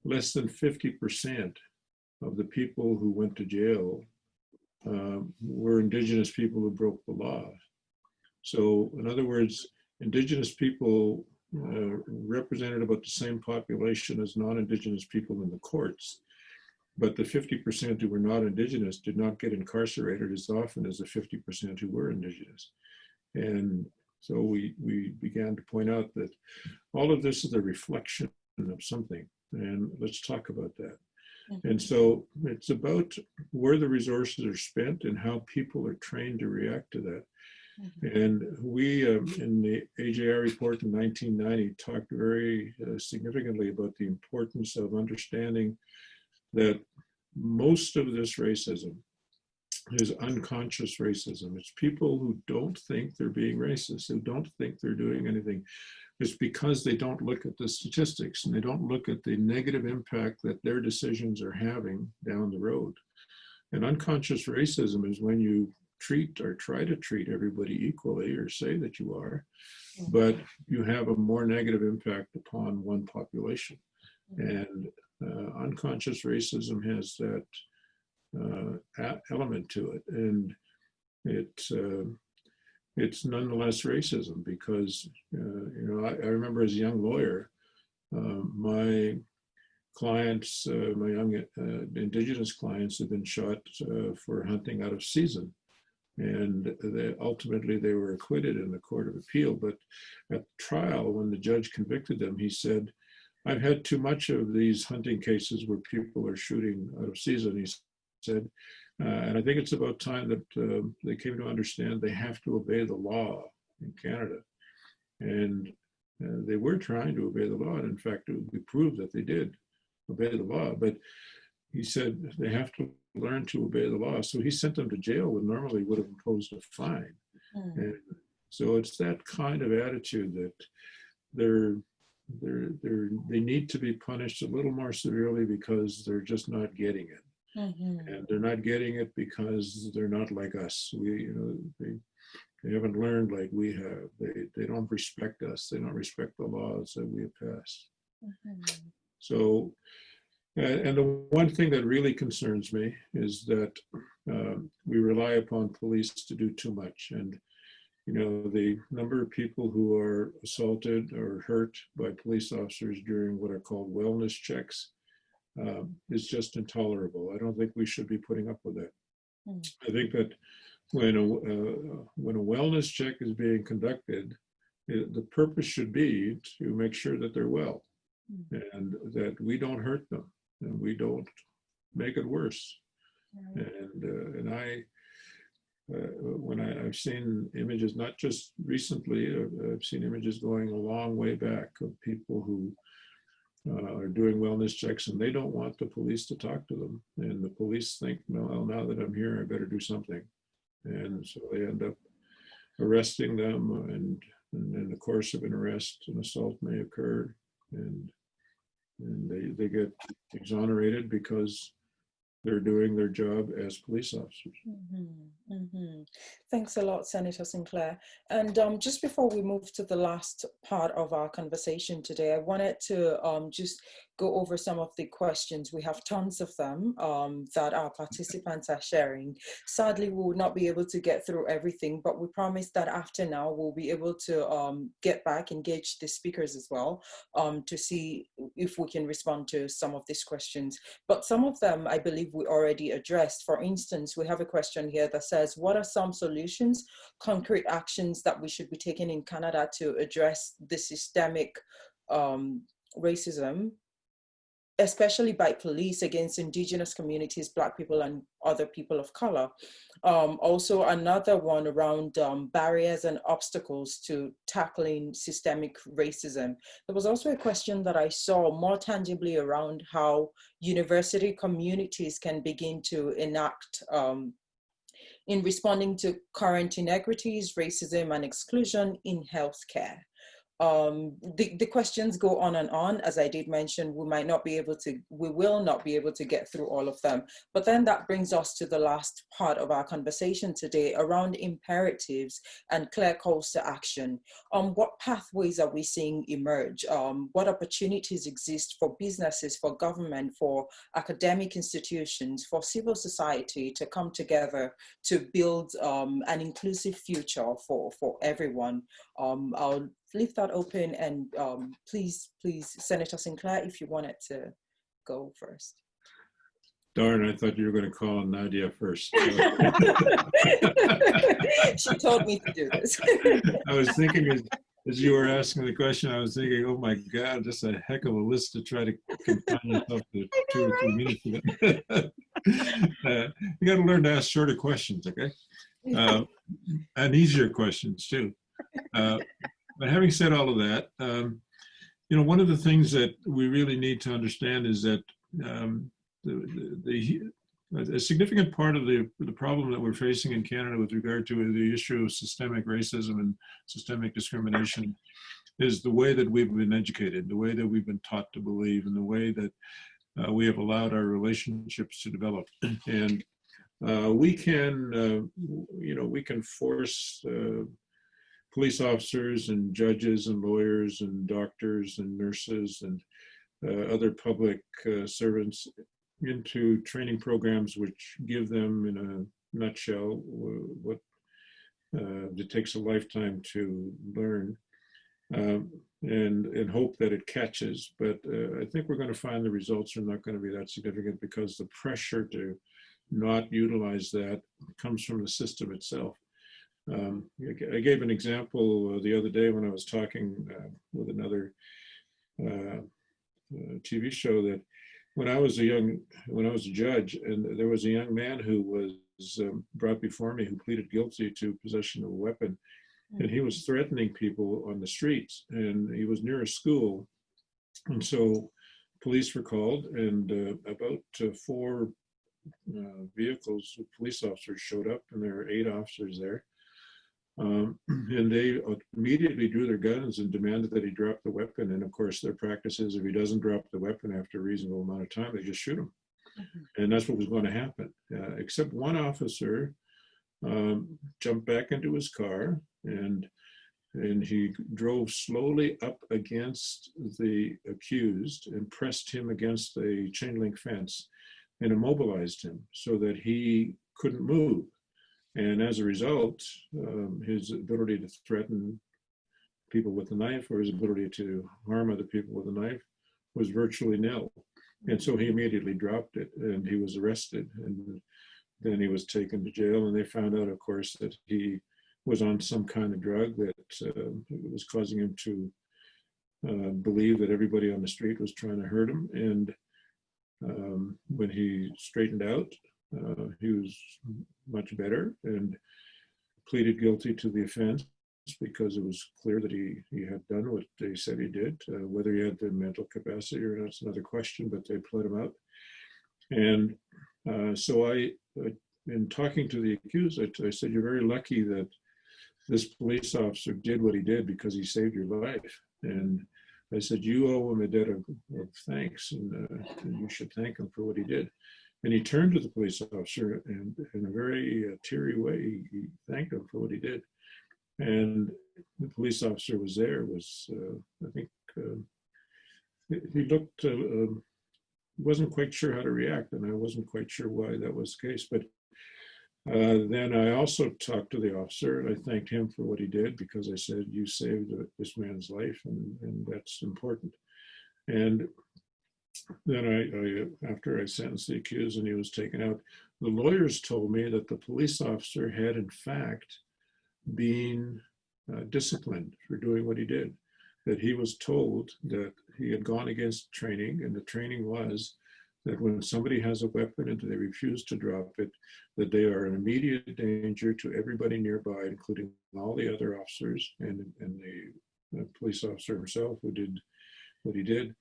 less than 50% of the people who went to jail were Indigenous people who broke the law. So, in other words, Indigenous people represented about the same population as non-Indigenous people in the courts. But the 50% who were not Indigenous did not get incarcerated as often as the 50% who were Indigenous. And so we began to point out that all of this is a reflection of something. And let's talk about that. And so it's about where the resources are spent and how people are trained to react to that. And we, in the AJR report in 1990, talked very significantly about the importance of understanding that most of this racism is unconscious racism. It's people who don't think they're being racist, who don't think they're doing anything. It's because they don't look at the statistics and they don't look at the negative impact that their decisions are having down the road. And unconscious racism is when you treat or try to treat everybody equally, or say that you are, but you have a more negative impact upon one population. And unconscious racism has that element to it, and it's nonetheless racism because I remember as a young lawyer, my clients, my young indigenous clients, have been shot for hunting out of season. And ultimately they were acquitted in the Court of Appeal. But at trial, when the judge convicted them, he said, "I've had too much of these hunting cases where people are shooting out of season," he said. And I think it's about time that they came to understand they have to obey the law in Canada. And they were trying to obey the law. And in fact, it would be proved that they did obey the law. But he said they have to learn to obey the law. So he sent them to jail when normally would have imposed a fine. And so it's that kind of attitude that they need to be punished a little more severely because they're just not getting it. And they're not getting it because they're not like us. They haven't learned like we have. They don't respect us. They don't respect the laws that we have passed. So, and the one thing that really concerns me is that we rely upon police to do too much. And, the number of people who are assaulted or hurt by police officers during what are called wellness checks is just intolerable. I don't think we should be putting up with that. I think that when a wellness check is being conducted, the purpose should be to make sure that they're well and that we don't hurt them and we don't make it worse. And when I've seen images, not just recently, I've seen images going a long way back of people who are doing wellness checks and they don't want the police to talk to them. And the police think, well, now that I'm here, I better do something. And so they end up arresting them, and in the course of an arrest, an assault may occur, and they get exonerated because they're doing their job as police officers. Thanks a lot, Senator Sinclair. And just before we move to the last part of our conversation today, I wanted to just go over some of the questions. We have tons of them that our participants are sharing. Sadly, we will not be able to get through everything, but we promise that after now, we'll be able to get back, engage the speakers as well, to see if we can respond to some of these questions. But some of them, I believe, we already addressed. For instance, we have a question here that says, what are some solutions, concrete actions that we should be taking in Canada to address the systemic racism, especially by police against Indigenous communities, Black people, and other people of color? Also, another one around barriers and obstacles to tackling systemic racism. There was also a question that I saw more tangibly around how university communities can begin to enact in responding to current inequities, racism, and exclusion in healthcare. The questions go on and on. As I did mention, we will not be able to get through all of them. But then that brings us to the last part of our conversation today around imperatives and clear calls to action. What pathways are we seeing emerge? What opportunities exist for businesses, for government, for academic institutions, for civil society to come together to build an inclusive future for everyone? I'll leave that open, and please, Senator Sinclair, if you wanted to go first. Darn, I thought you were going to call on Nadia first. She told me to do this. I was thinking as you were asking the question, I was thinking, oh my God, just a heck of a list to try to confine yourself to 2 or 3 minutes. You got to learn to ask shorter questions, okay? And easier questions too. But having said all of that, one of the things that we really need to understand is that a significant part of the problem that we're facing in Canada with regard to the issue of systemic racism and systemic discrimination is the way that we've been educated, the way that we've been taught to believe, and the way that we have allowed our relationships to develop. And we can force police officers and judges and lawyers and doctors and nurses and other public servants into training programs which give them, in a nutshell, what it takes a lifetime to learn. and hope that it catches. But I think we're going to find the results are not going to be that significant because the pressure to not utilize that comes from the system itself. I gave an example the other day when I was talking with another TV show that when I was a judge, and there was a young man who was brought before me who pleaded guilty to possession of a weapon, and he was threatening people on the streets, and he was near a school, and so police were called, and about 4 vehicles with police officers showed up, and there were 8 officers there. And they immediately drew their guns and demanded that he drop the weapon. And of course, their practice is if he doesn't drop the weapon after a reasonable amount of time, they just shoot him. And that's what was going to happen. Except one officer jumped back into his car and he drove slowly up against the accused and pressed him against a chain link fence and immobilized him so that he couldn't move. And as a result, his ability to threaten people with a knife or his ability to harm other people with a knife was virtually nil. And so he immediately dropped it and he was arrested. And then he was taken to jail, and they found out, of course, that he was on some kind of drug that was causing him to believe that everybody on the street was trying to hurt him. And when he straightened out, he was much better and pleaded guilty to the offense because it was clear that he had done what they said he did. Whether he had the mental capacity or not, that's another question, but they pled him out. And so in talking to the accused, I said, you're very lucky that this police officer did what he did because he saved your life. And I said, you owe him a debt of thanks, and you should thank him for what he did. And he turned to the police officer and in a very teary way, he thanked him for what he did. And the police officer was there, I think, he looked, wasn't quite sure how to react, and I wasn't quite sure why that was the case. But then I also talked to the officer, and I thanked him for what he did because I said, you saved this man's life, and that's important. And then after I sentenced the accused and he was taken out, the lawyers told me that the police officer had in fact been disciplined for doing what he did, that he was told that he had gone against training, and the training was that when somebody has a weapon and they refuse to drop it, that they are an immediate danger to everybody nearby, including all the other officers and the police officer himself who did what he did.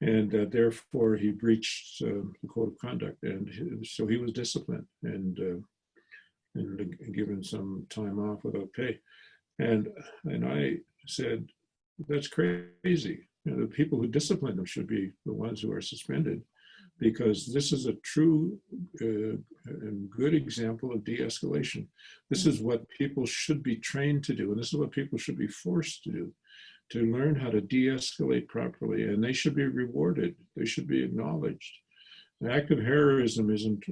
And therefore he breached the code of conduct, and so he was disciplined and given some time off without pay. And I said, that's crazy. You know, the people who discipline them should be the ones who are suspended, because this is a true and good example of de-escalation. This is what people should be trained to do, and this is what people should be forced to do, to learn how to de-escalate properly, and they should be rewarded. They should be acknowledged. An act of heroism isn't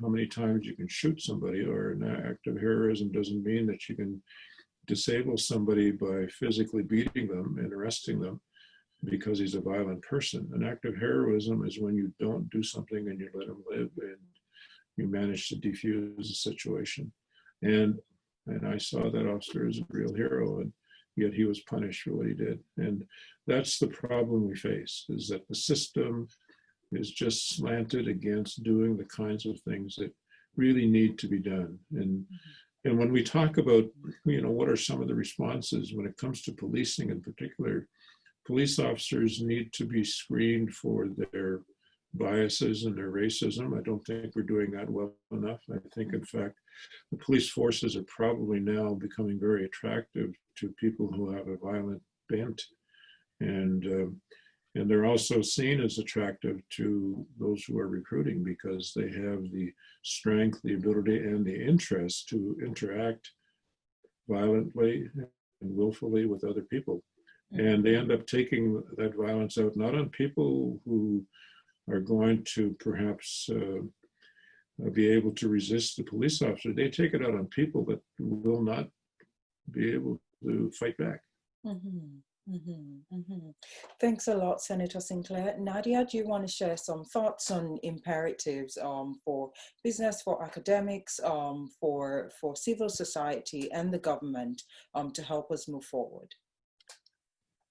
how many times you can shoot somebody, or an act of heroism doesn't mean that you can disable somebody by physically beating them and arresting them because he's a violent person. An act of heroism is when you don't do something and you let him live and you manage to defuse the situation. And I saw that officer as a real hero, and yet he was punished for what he did. And that's the problem we face, is that the system is just slanted against doing the kinds of things that really need to be done. And when we talk about, you know, what are some of the responses when it comes to policing in particular, police officers need to be screened for their biases and their racism. I don't think we're doing that well enough. I think, in fact, the police forces are probably now becoming very attractive to people who have a violent bent. And they're also seen as attractive to those who are recruiting because they have the strength, the ability, and the interest to interact violently and willfully with other people. And they end up taking that violence out, not on people who are going to perhaps be able to resist the police officer. They take it out on people that will not be able to fight back. Thanks a lot, Senator Sinclair. Nadia, do you want to share some thoughts on imperatives for business, for academics, for civil society and the government to help us move forward?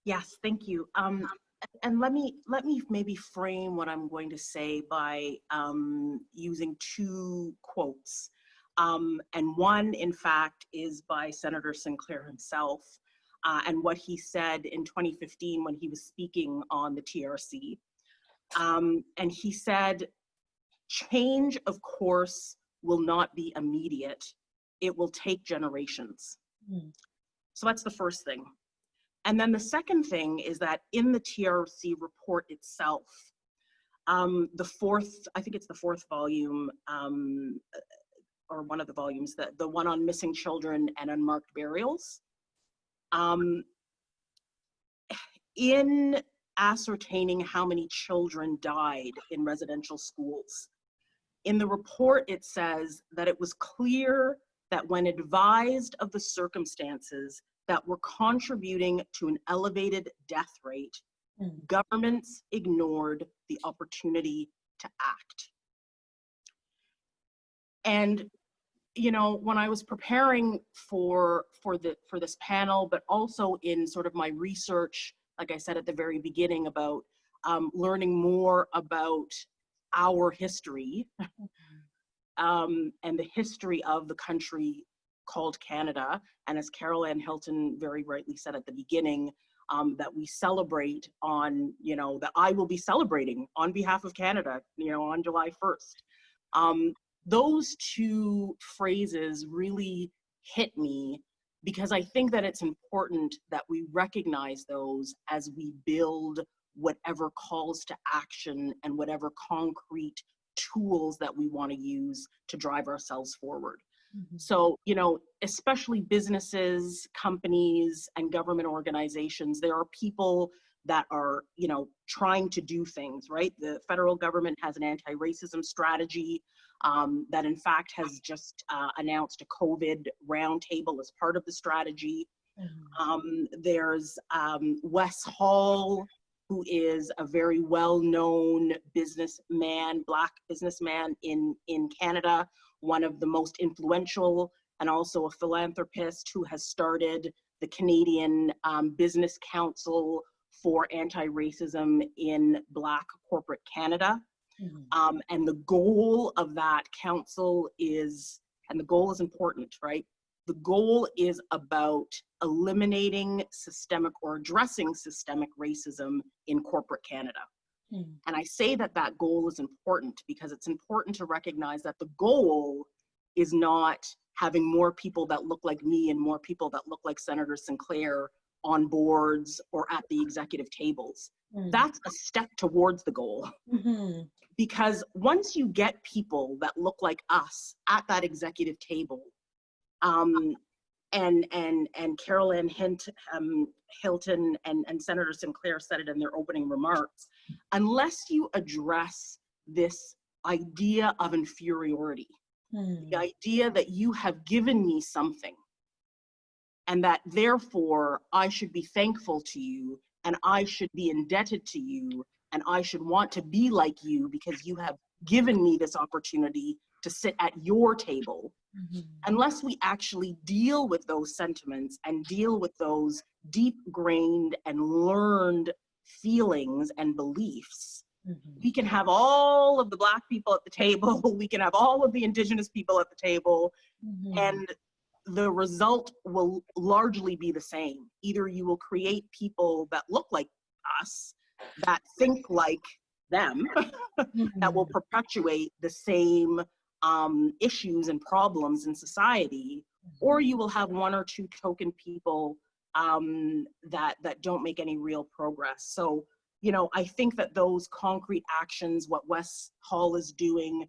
Yes, thank you. And let me maybe frame what I'm going to say by using two quotes. And one, in fact, is by Senator Sinclair himself, and what he said in 2015 when he was speaking on the TRC. And he said, change, of course, will not be immediate. It will take generations. So that's the first thing. And then the second thing is that in the TRC report itself, the fourth, I think it's the fourth volume, or one of the volumes, the one on missing children and unmarked burials, in ascertaining how many children died in residential schools, in the report it says that it was clear that when advised of the circumstances that were contributing to an elevated death rate, governments ignored the opportunity to act. And you know, when I was preparing for this panel, but also in sort of my research, like I said at the very beginning, about learning more about our history and the history of the country called Canada, and as Carol Ann Hilton very rightly said at the beginning, that we celebrate on, you know, that I will be celebrating on behalf of Canada, you know, on July 1st. Those two phrases really hit me because I think that it's important that we recognize those as we build whatever calls to action and whatever concrete tools that we want to use to drive ourselves forward. So, you know, especially businesses, companies, and government organizations, there are people that are, you know, trying to do things, right? The federal government has an anti-racism strategy that in fact has just announced a COVID roundtable as part of the strategy. There's Wes Hall, who is a very well-known businessman, Black businessman in Canada, one of the most influential, and also a philanthropist who has started the Canadian Business Council for Anti-Racism in Black Corporate Canada. And the goal of that council is, and the goal is important, right? The goal is about eliminating systemic or addressing systemic racism in corporate Canada. And I say that that goal is important because it's important to recognize that the goal is not having more people that look like me and more people that look like Senator Sinclair on boards or at the executive tables. That's a step towards the goal. Because once you get people that look like us at that executive table, and Carol Ann Hilton and Senator Sinclair said it in their opening remarks, unless you address this idea of inferiority, the idea that you have given me something and that therefore I should be thankful to you and I should be indebted to you and I should want to be like you because you have given me this opportunity to sit at your table. Unless we actually deal with those sentiments and deal with those deep-grained and learned feelings and beliefs, we can have all of the Black people at the table, we can have all of the Indigenous people at the table, and the result will largely be the same. Either you will create people that look like us, that think like them, that will perpetuate the same issues and problems in society, or you will have one or two token people that don't make any real progress. So, you know, I think that those concrete actions, what Wes Hall is doing,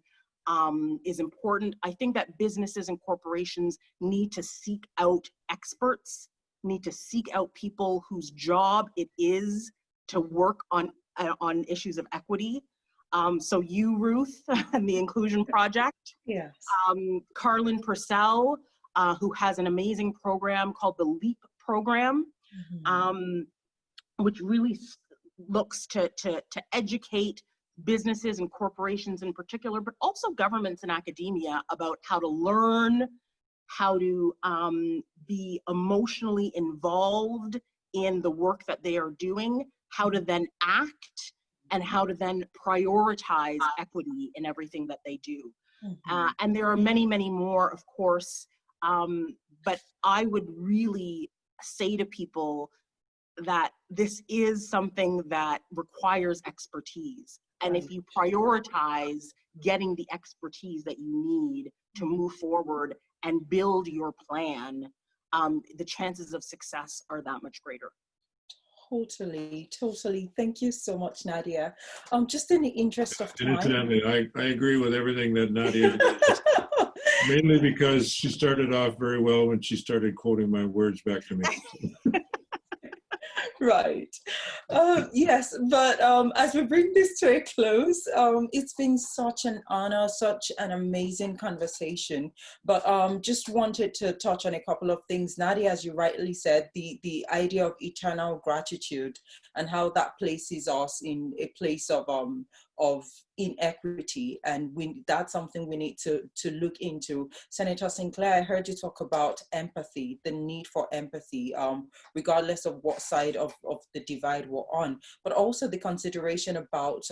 is important. I think that businesses and corporations need to seek out experts, need to seek out people whose job it is to work on issues of equity. So you, Ruth, and the Inclusion Project. Yes. Carlin Purcell, who has an amazing program called the LEAP program. which really looks to educate businesses and corporations in particular, but also governments and academia about how to learn, how to be emotionally involved in the work that they are doing, how to then act, and how to then prioritize equity in everything that they do. And there are many, many more, of course, but I would really say to people that this is something that requires expertise. And if you prioritize getting the expertise that you need to move forward and build your plan, the chances of success are that much greater. Totally. Thank you so much, Nadia. Just in the interest of time. Incidentally, I agree with everything that Nadia did. Mainly because she started off very well when she started quoting my words back to me. Right. Yes, but as we bring this to a close, it's been such an honor, such an amazing conversation. But just wanted to touch on a couple of things. Nadia, as you rightly said, the idea of eternal gratitude and how that places us in a place of inequity, and that's something we need to look into. Senator Sinclair, I heard you talk about empathy, the need for empathy, regardless of what side of the divide we're on, but also the consideration about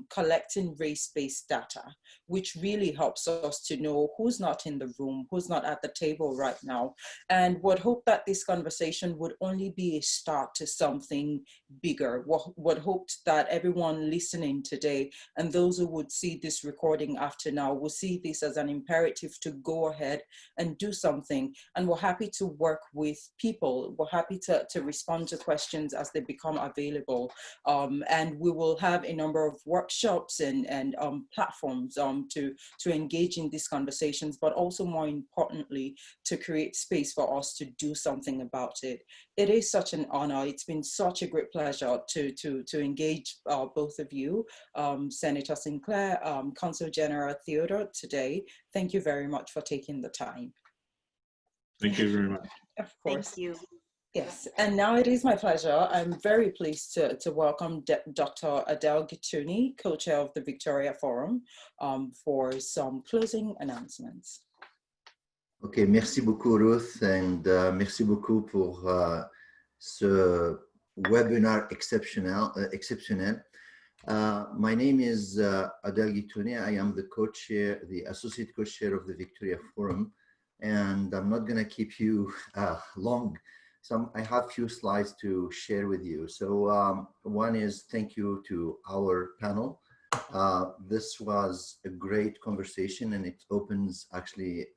collecting race-based data, which really helps us to know who's not in the room, who's not at the table right now, and would hope that this conversation would only be a start to something bigger. Would hope that everyone listening today and those who would see this recording after now will see this as an imperative to go ahead and do something. And we're happy to work with people. We're happy to respond to questions as they become available. And we will have a number of workshops and platforms to engage in these conversations, but also more importantly, to create space for us to do something about it. It is such an honor. It's been such a great pleasure to engage both of you, Senator Sinclair, Consul General Theodore, today. Thank you very much for taking the time. Thank you very much. Of course. Thank you. Yes, and now it is my pleasure. I'm very pleased to welcome Dr. Adele Gituni, co-chair of the Victoria Forum, for some closing announcements. Ok, merci beaucoup Ruth, and merci beaucoup pour ce webinar exceptionnel. My name is Adele Gituni. I am the co-chair, the associate co-chair of the Victoria Forum, and I'm not going to keep you long. So I have a few slides to share with you. So one is thank you to our panel. This was a great conversation, and it opens actually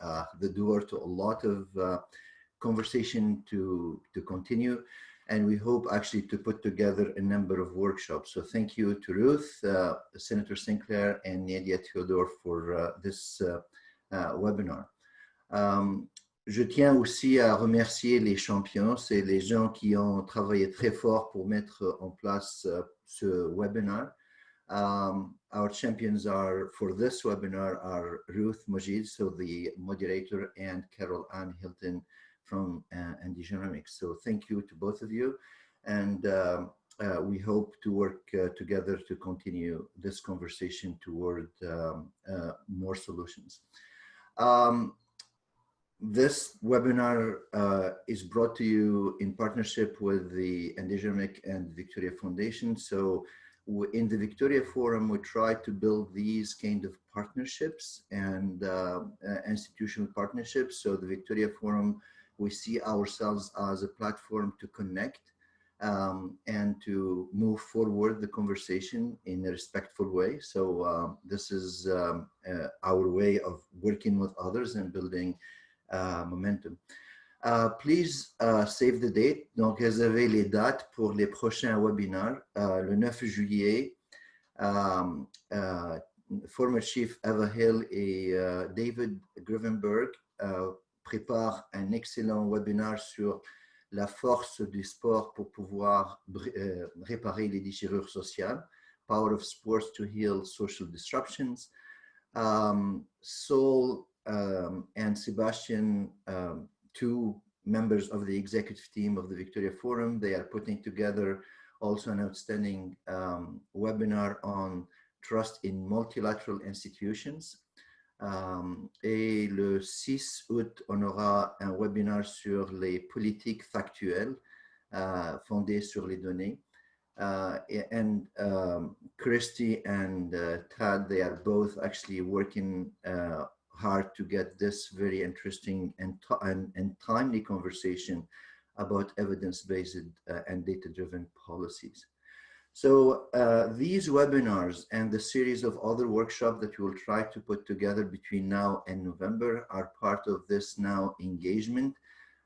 the door to a lot of conversation to continue. And we hope actually to put together a number of workshops. So thank you to Ruth, Senator Sinclair, and Nadia Theodore for this webinar. Je tiens aussi à remercier les champions, c'est les gens qui ont travaillé très fort pour mettre en place ce webinar. Our champions are, for this webinar, are Ruth Moji, so the moderator, and Carol Ann Hilton from Indigenomics. So thank you to both of you, and we hope to work together to continue this conversation toward more solutions. This webinar is brought to you in partnership with the Indigenomics and Victoria Foundation. So in the Victoria Forum, we try to build these kind of partnerships and institutional partnerships. So the Victoria Forum, we see ourselves as a platform to connect and to move forward the conversation in a respectful way. So this is our way of working with others and building momentum. Please save the date. Donc, réservez les dates pour les prochains webinaires. Le 9 juillet, former Chief Eva Hill et David Gravenberg préparent un excellent webinaire sur la force du sport pour pouvoir réparer les déchirures sociales. Power of Sports to Heal Social Disruptions. Saul and Sebastian, two members of the executive team of the Victoria Forum, they are putting together also an outstanding webinar on trust in multilateral institutions. Et le 6 août, on aura un webinaire sur les politiques factuelles fondées sur les données. And Christy and Tad, they are both actually working hard to get this very interesting and timely conversation about evidence-based and data-driven policies. So these webinars and the series of other workshops that we will try to put together between now and November are part of this now engagement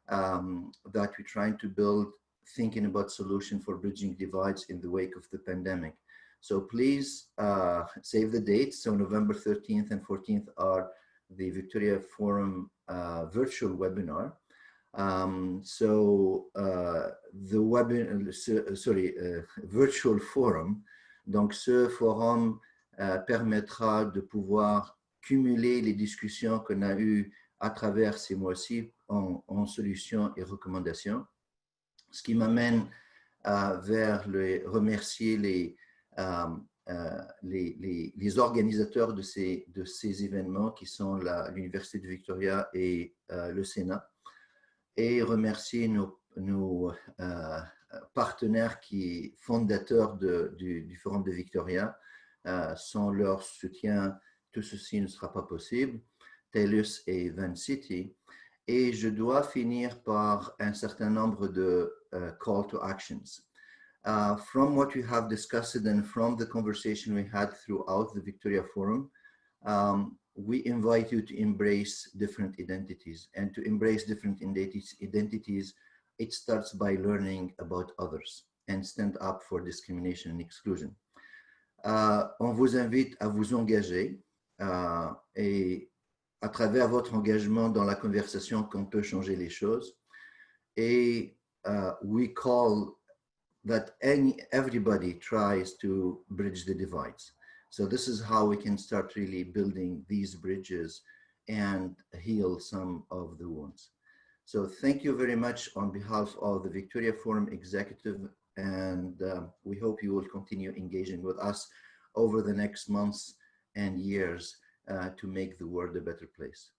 that we're trying to build, thinking about solutions for bridging divides in the wake of the pandemic. So please save the dates. So November 13th and 14th are the Victoria Forum virtual webinar. Virtual forum. Donc, ce forum permettra de pouvoir cumuler les discussions qu'on a eues à travers ces mois-ci en solutions et recommandations. Ce qui m'amène vers remercier les organisateurs de ces événements qui sont l'Université de Victoria et le Sénat, et remercier nos partenaires fondateurs du Forum de Victoria. Sans leur soutien, tout ceci ne sera pas possible, TELUS et Vancity. Et je dois finir par un certain nombre de call to actions. From what we have discussed and from the conversation we had throughout the Victoria Forum, we invite you to embrace different identities. And to embrace different identities, it starts by learning about others and stand up for discrimination and exclusion. On vous invite à vous engager et à travers votre engagement dans la conversation qu'on peut changer les choses. Et we call that everybody tries to bridge the divides. So this is how we can start really building these bridges and heal some of the wounds. So thank you very much on behalf of the Victoria Forum Executive, and we hope you will continue engaging with us over the next months and years to make the world a better place.